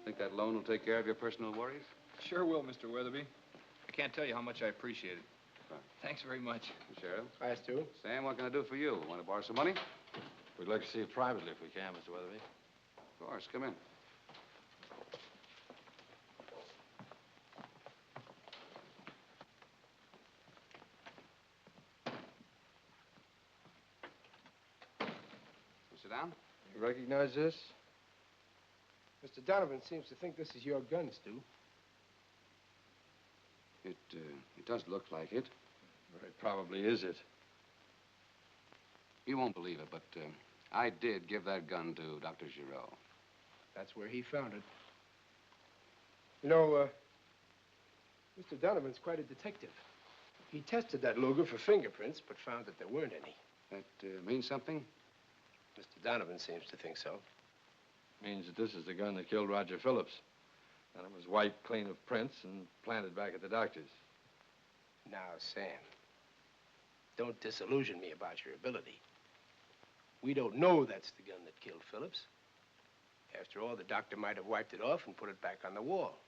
Think that loan will take care of your personal worries? Sure will, Mr. Weatherby. I can't tell you how much I appreciate it. Fine. Thanks very much. Sheriff? Hi, Stu. Sam, what can I do for you? Want to borrow some money? We'd like to see it privately if we can, Mr. Weatherby. Of course. Come in. Sit down. You recognize this? Mr. Donovan seems to think this is your gun, Stu. It does look like it. Well, it probably is it. You won't believe it, but I did give that gun to Dr. Giraud. That's where he found it. You know, Mr. Donovan's quite a detective. He tested that Luger for fingerprints, but found that there weren't any. That means something? Mr. Donovan seems to think so. Means that this is the gun that killed Roger Phillips. And it was wiped clean of prints and planted back at the doctor's. Now, Sam, don't disillusion me about your ability. We don't know that's the gun that killed Phillips. After all, the doctor might have wiped it off and put it back on the wall.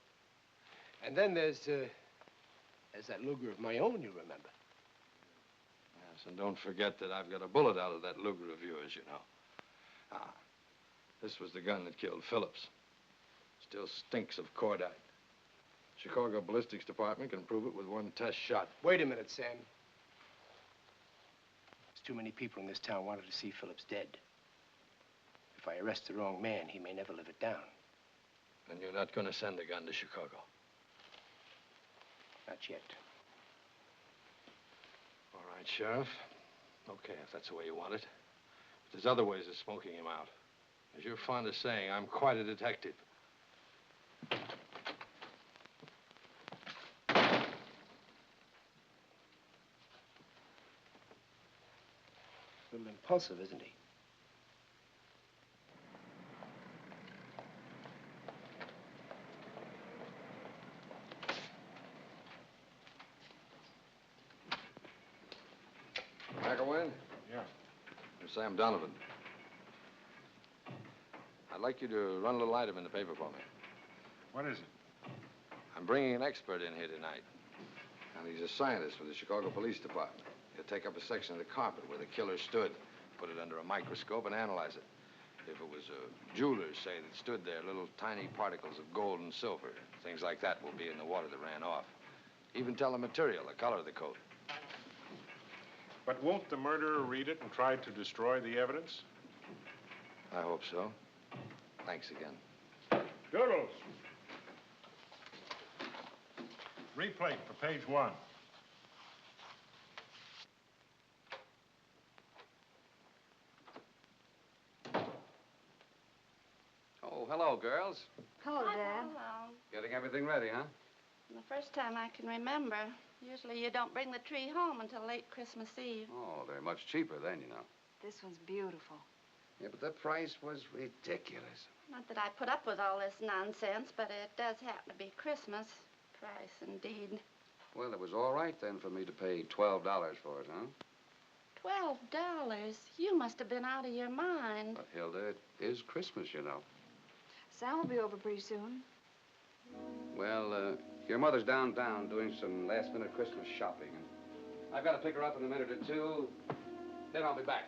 And then there's that Luger of my own, you remember. Yes, and don't forget that I've got a bullet out of that Luger of yours, you know. This was the gun that killed Phillips. Still stinks of cordite. Chicago Ballistics Department can prove it with one test shot. Wait a minute, Sam. There's too many people in this town wanted to see Phillips dead. If I arrest the wrong man, he may never live it down. And you're not going to send the gun to Chicago? Not yet. All right, Sheriff. Okay, if that's the way you want it. But there's other ways of smoking him out. As you're fond of saying, I'm quite a detective. A little impulsive, isn't he? McElwain? Yeah. I'm Sam Donovan. I'd like you to run a little item in the paper for me. What is it? I'm bringing an expert in here tonight. And he's a scientist with the Chicago Police Department. He'll take up a section of the carpet where the killer stood, put it under a microscope, and analyze it. If it was a jeweler's, say, that stood there, little tiny particles of gold and silver, things like that will be in the water that ran off. Even tell the material, the color of the coat. But won't the murderer read it and try to destroy the evidence? I hope so. Thanks again. Doodles! Replate for page 1. Oh, hello, girls. Hello, Dad. Hello. Getting everything ready, huh? The first time I can remember. Usually you don't bring the tree home until late Christmas Eve. Oh, they're much cheaper then, you know. This one's beautiful. Yeah, but the price was ridiculous. Not that I put up with all this nonsense, but it does happen to be Christmas. Price, indeed. Well, it was all right then for me to pay $12 for it, huh? $12? You must have been out of your mind. But, Hilda, it is Christmas, you know. Sam will be over pretty soon. Well, your mother's downtown doing some last-minute Christmas shopping. And I've got to pick her up in a minute or two. Then I'll be back.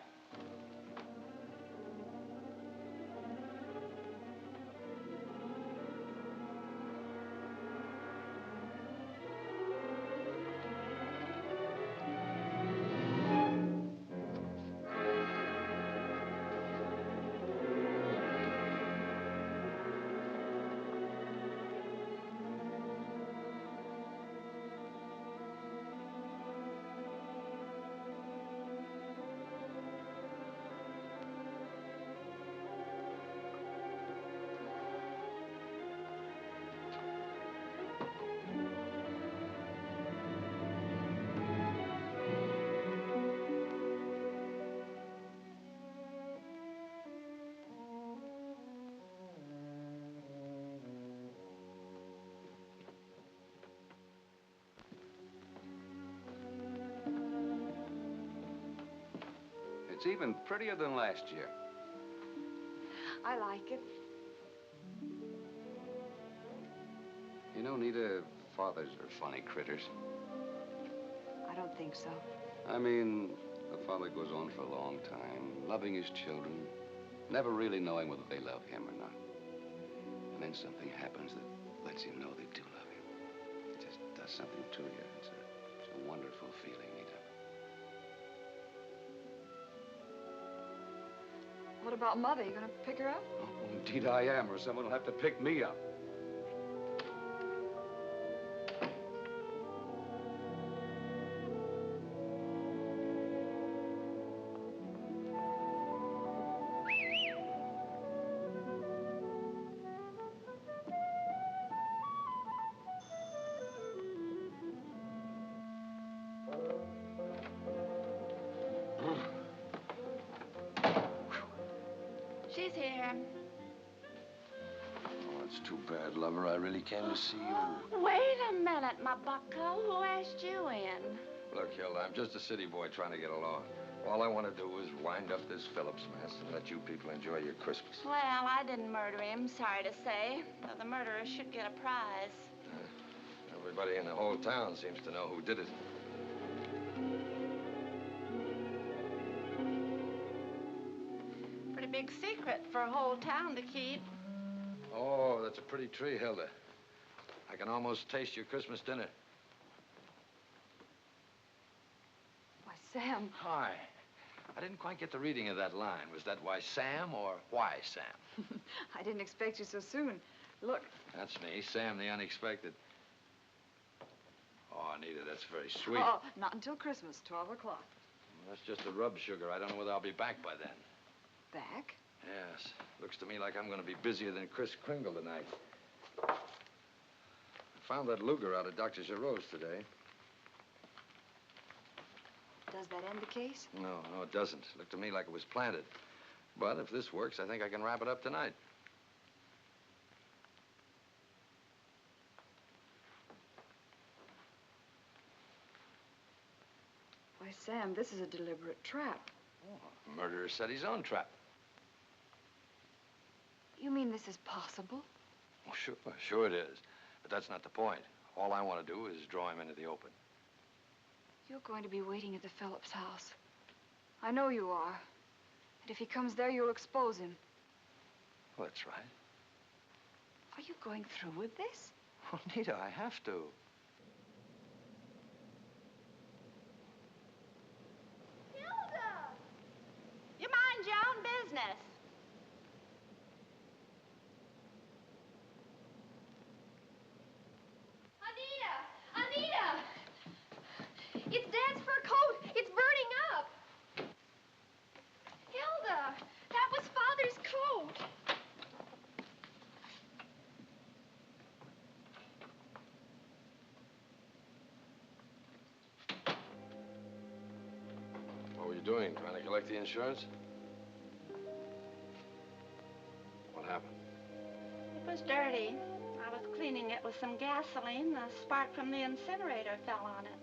It's even prettier than last year. I like it. You know, Nita, fathers are funny critters. I don't think so. I mean, a father goes on for a long time, loving his children, never really knowing whether they love him or not. And then something happens that lets you know they do love him. It just does something to you. It's a wonderful feeling, Nita. What about Mother? You gonna pick her up? Oh, indeed I am, or someone will have to pick me up. She's here. Oh, it's too bad, lover. I really came to see you. Wait a minute, my bucko. Who asked you in? Look, Hilda, I'm just a city boy trying to get along. All I want to do is wind up this Phillips mess and let you people enjoy your Christmas. Well, I didn't murder him, sorry to say. Though the murderer should get a prize. Everybody in the whole town seems to know who did it. Pretty big secret for a whole town to keep. Oh, that's a pretty tree, Hilda. I can almost taste your Christmas dinner. Why, Sam. Hi. I didn't quite get the reading of that line. Was that why Sam or why Sam? I didn't expect you so soon. Look. That's me, Sam the Unexpected. Oh, Anita, that's very sweet. Oh, not until Christmas, 12 o'clock. That's just a rub sugar. I don't know whether I'll be back by then. Back? Yes. Looks to me like I'm going to be busier than Kris Kringle tonight. I found that Luger out of Dr. Giroux's today. Does that end the case? No, it doesn't. Looked to me like it was planted. But if this works, I think I can wrap it up tonight. Why, Sam, this is a deliberate trap. Oh, the murderer set his own trap. You mean this is possible? Oh, sure it is. But that's not the point. All I want to do is draw him into the open. You're going to be waiting at the Phillips house. I know you are. And if he comes there, you'll expose him. Well, that's right. Are you going through with this? Oh, Nita, I have to. Hilda! You mind your own business. Anita! It's Dad's fur coat. It's burning up. Hilda, that was Father's coat. What were you doing? Trying to collect the insurance? What happened? It was dirty. I was cleaning it with some gasoline. The spark from the incinerator fell on it.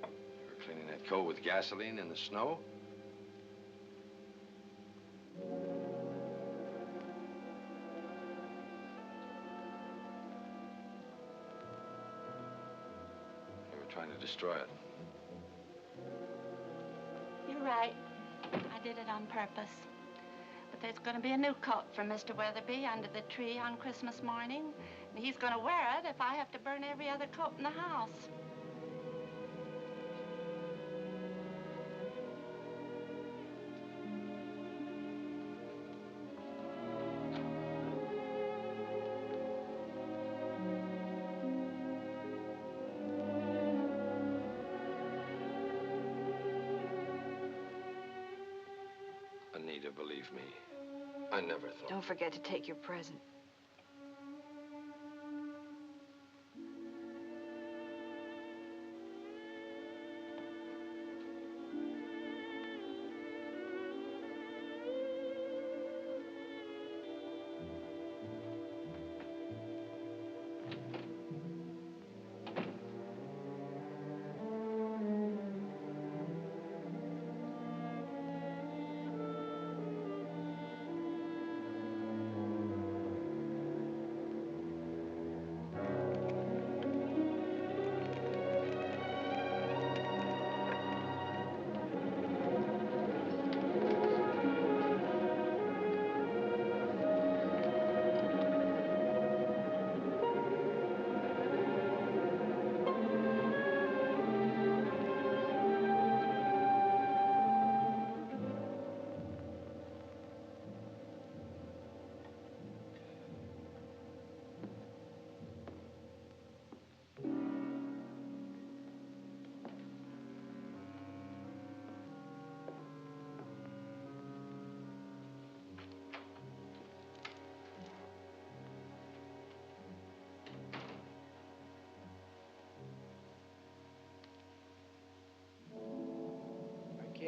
You were cleaning that coat with gasoline in the snow? You were trying to destroy it. You're right. I did it on purpose. But there's going to be a new coat for Mr. Weatherby under the tree on Christmas morning. And he's going to wear it if I have to burn every other coat in the house. Anita, believe me, I never thought. Don't forget to take your present.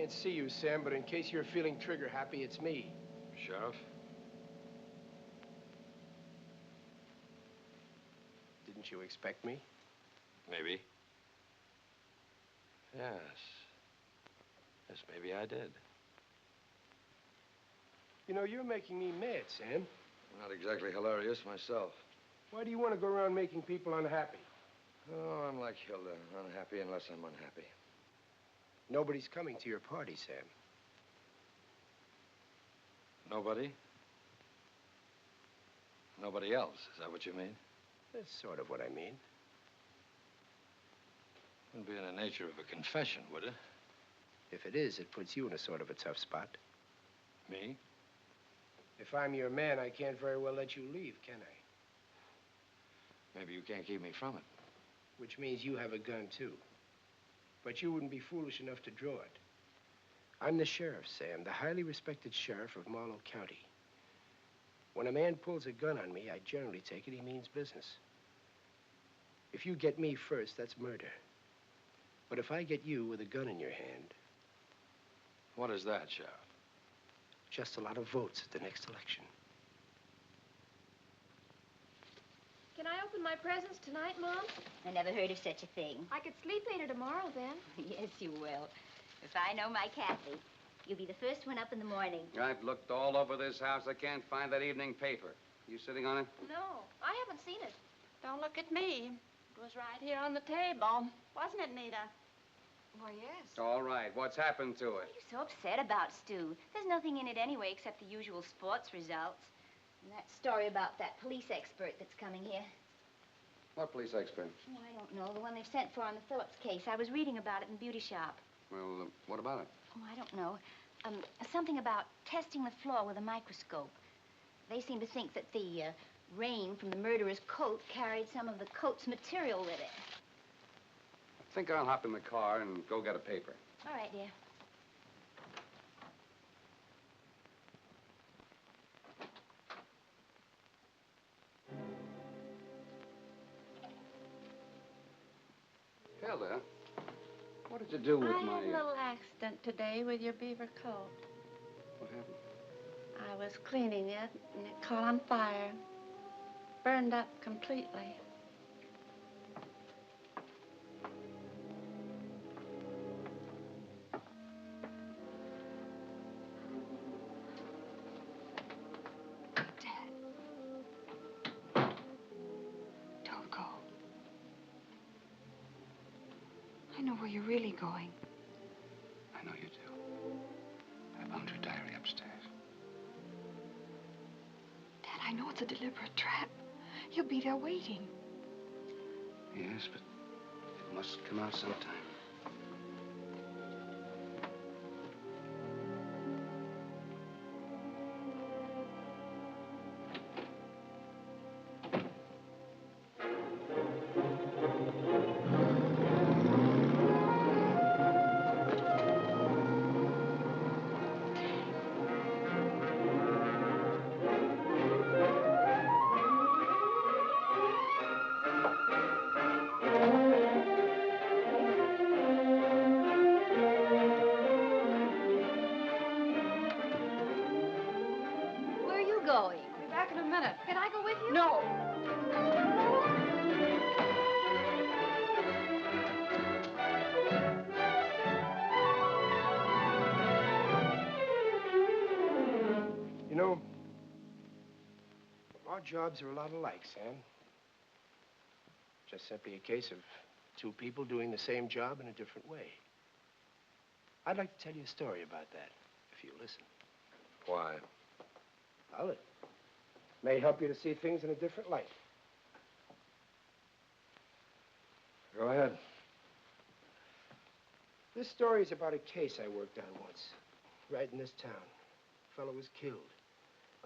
can't see you, Sam, but in case you're feeling trigger happy, it's me. Sheriff? Didn't you expect me? Maybe. Yes. Yes, maybe I did. You know, you're making me mad, Sam. I'm not exactly hilarious myself. Why do you want to go around making people unhappy? Oh, I'm like Hilda, unhappy unless I'm unhappy. Nobody's coming to your party, Sam. Nobody? Nobody else, is that what you mean? That's sort of what I mean. Wouldn't be in the nature of a confession, would it? If it is, it puts you in a sort of a tough spot. Me? If I'm your man, I can't very well let you leave, can I? Maybe you can't keep me from it. Which means you have a gun, too. But you wouldn't be foolish enough to draw it. I'm the sheriff, Sam, the highly respected sheriff of Marlowe County. When a man pulls a gun on me, I generally take it he means business. If you get me first, that's murder. But if I get you with a gun in your hand... What is that, Sheriff? Just a lot of votes at the next election. Can I open my presents tonight, Mom? I never heard of such a thing. I could sleep later tomorrow, then. Yes, you will. If I know my Kathy, you'll be the first one up in the morning. I've looked all over this house. I can't find that evening paper. You sitting on it? No, I haven't seen it. Don't look at me. It was right here on the table. Wasn't it, Nita? Why, yes. All right. What's happened to What it? are you so upset about, Stu? There's nothing in it anyway except the usual sports results. And that story about that police expert that's coming here. What police expert? Oh, I don't know. The one they've sent for on the Phillips case. I was reading about it in the beauty shop. Well, what about it? Oh, I don't know. Something about testing the floor with a microscope. They seem to think that the rain from the murderer's coat carried some of the coat's material with it. I think I'll hop in the car and go get a paper. All right, dear. Hilda, what did you do with I my... had a little accident today with your beaver coat. What happened? I was cleaning it, and it caught on fire. Burned up completely. Don't go. I know where you're really going. I know you do. I found your diary upstairs. Dad, I know it's a deliberate trap. He'll be there waiting. Yes, but it must come out sometime. Where are you going? Be back in a minute. Can I go with you? No. You know, our jobs are a lot alike, Sam. Just simply a case of two people doing the same job in a different way. I'd like to tell you a story about that, if you'll listen. Why? Well, it may help you to see things in a different light. Go ahead. This story is about a case I worked on once, right in this town. A fellow was killed,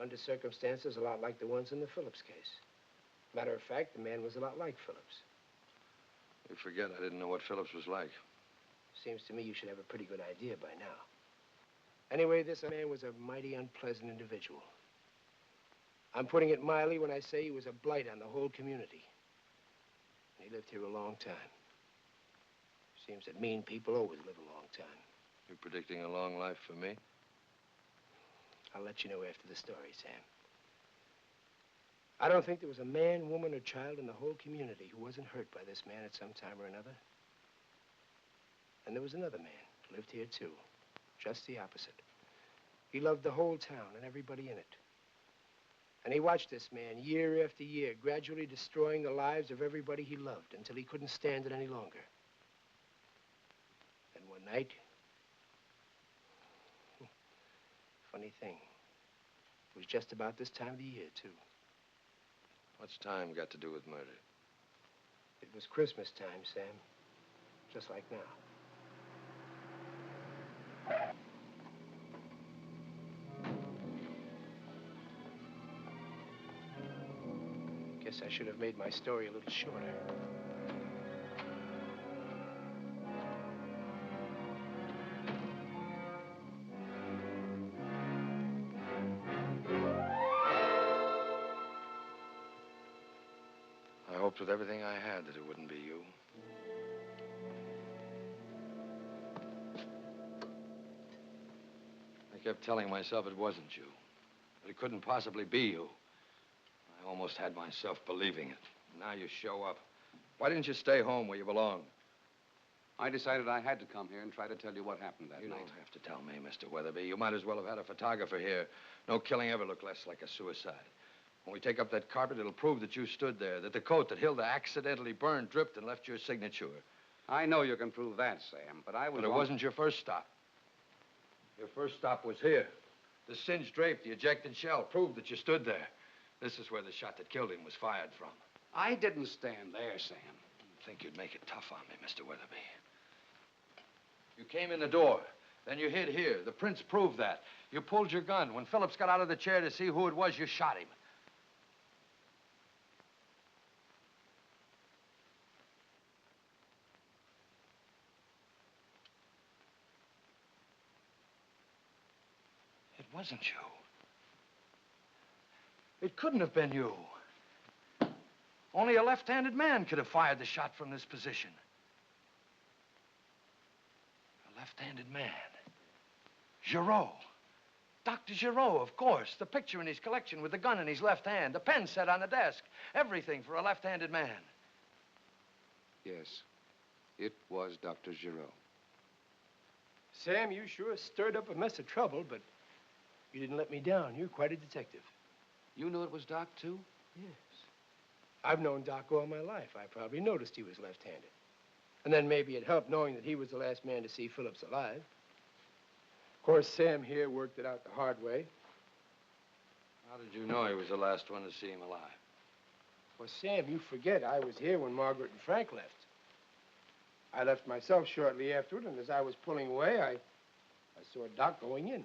under circumstances a lot like the ones in the Phillips case. Matter of fact, the man was a lot like Phillips. You forget I didn't know what Phillips was like. Seems to me you should have a pretty good idea by now. Anyway, this man was a mighty unpleasant individual. I'm putting it mildly when I say he was a blight on the whole community. And he lived here a long time. Seems that mean people always live a long time. You predicting a long life for me? I'll let you know after the story, Sam. I don't think there was a man, woman, or child in the whole community who wasn't hurt by this man at some time or another. And there was another man who lived here, too. Just the opposite. He loved the whole town and everybody in it. And he watched this man, year after year, gradually destroying the lives of everybody he loved until he couldn't stand it any longer. And one night, funny thing, it was just about this time of the year, too. What's time got to do with murder? It was Christmas time, Sam. Just like now. Guess I should have made my story a little shorter. I hoped with everything I had that it wouldn't be you. I kept telling myself it wasn't you. That it couldn't possibly be you. I almost had myself believing it. Now you show up. Why didn't you stay home where you belong? I decided I had to come here and try to tell you what happened that night. You don't have to tell me, Mr. Weatherby. You might as well have had a photographer here. No killing ever looked less like a suicide. When we take up that carpet, it'll prove that you stood there, that the coat that Hilda accidentally burned dripped and left your signature. I know you can prove that, Sam, but I was... But it wasn't your first stop. Your first stop was here. The singed drape, the ejected shell, proved that you stood there. This is where the shot that killed him was fired from. I didn't stand there, Sam. I think you'd make it tough on me, Mr. Weatherby. You came in the door. Then you hid here. The prints proved that. You pulled your gun. When Phillips got out of the chair to see who it was, you shot him. It wasn't you. It couldn't have been you. Only a left-handed man could have fired the shot from this position. A left-handed man. Giraud. Dr. Giraud, of course. The picture in his collection with the gun in his left hand, the pen set on the desk. Everything for a left-handed man. Yes, it was Dr. Giraud. Sam, you sure stirred up a mess of trouble, but you didn't let me down. You're quite a detective. You knew it was Doc, too? Yes. I've known Doc all my life. I probably noticed he was left-handed. And then maybe it helped knowing that he was the last man to see Phillips alive. Of course, Sam here worked it out the hard way. How did you know he was the last one to see him alive? Well, Sam, you forget I was here when Margaret and Frank left. I left myself shortly afterward, and as I was pulling away, I saw Doc going in.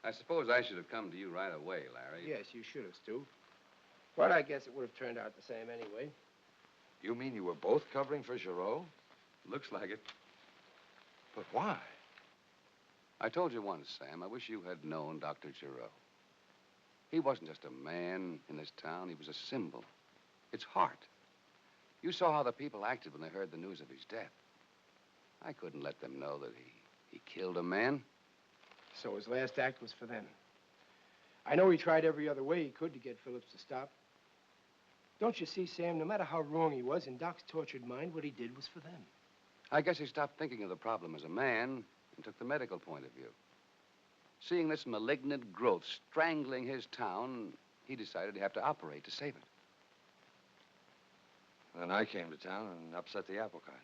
I suppose I should have come to you right away, Larry. Yes, you should have, Stu. But I guess it would have turned out the same anyway. You mean you were both covering for Giraud? Looks like it. But why? I told you once, Sam, I wish you had known Dr. Giraud. He wasn't just a man in this town. He was a symbol. Its heart. You saw how the people acted when they heard the news of his death. I couldn't let them know that he killed a man. So his last act was for them. I know he tried every other way he could to get Phillips to stop. Don't you see, Sam, no matter how wrong he was, in Doc's tortured mind, what he did was for them. I guess he stopped thinking of the problem as a man and took the medical point of view. Seeing this malignant growth strangling his town, he decided he'd have to operate to save it. Then I came to town and upset the apple cart.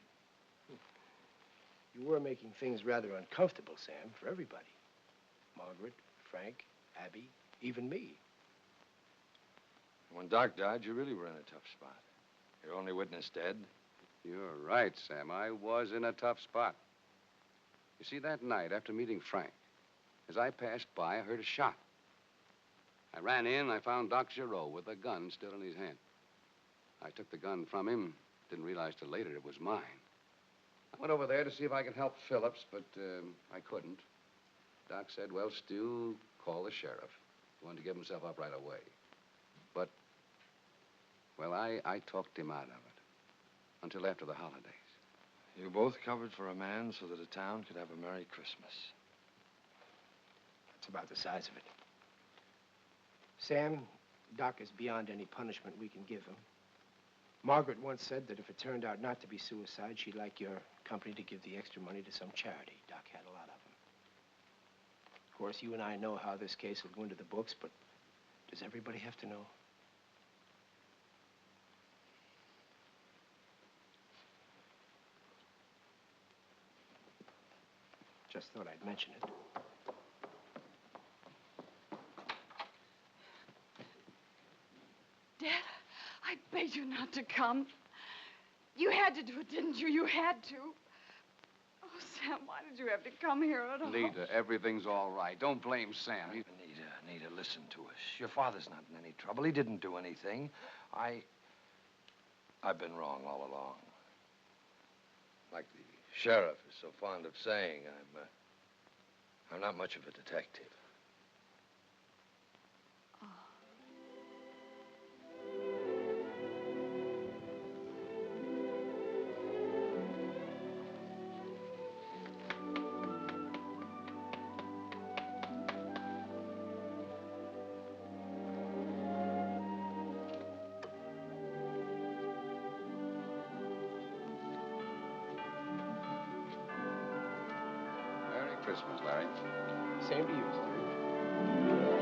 You were making things rather uncomfortable, Sam, for everybody. Margaret, Frank, Abby, even me. When Doc died, you really were in a tough spot. Your only witness dead. You're right, Sam. I was in a tough spot. You see, that night, after meeting Frank, as I passed by, I heard a shot. I ran in, I found Doc Giraud with a gun still in his hand. I took the gun from him, didn't realize till later it was mine. I went over there to see if I could help Phillips, but I couldn't. Doc said, well, Stu, call the sheriff. He wanted to give himself up right away. But, well, I talked him out of it until after the holidays. You both covered for a man so that a town could have a Merry Christmas. That's about the size of it. Sam, Doc is beyond any punishment we can give him. Margaret once said that if it turned out not to be suicide, she'd like your company to give the extra money to some charity. Doc had a lot of them. Of course, you and I know how this case will go into the books, but does everybody have to know? Just thought I'd mention it. Dad, I begged you not to come. You had to do it, didn't you? You had to. Oh, Sam, why did you have to come here at all? Nita, everything's all right. Don't blame Sam. Nita, listen to us. Your father's not in any trouble. He didn't do anything. I've been wrong all along. Like the sheriff is so fond of saying, I'm not much of a detective. Merry Christmas, Larry. Same to you, Steve.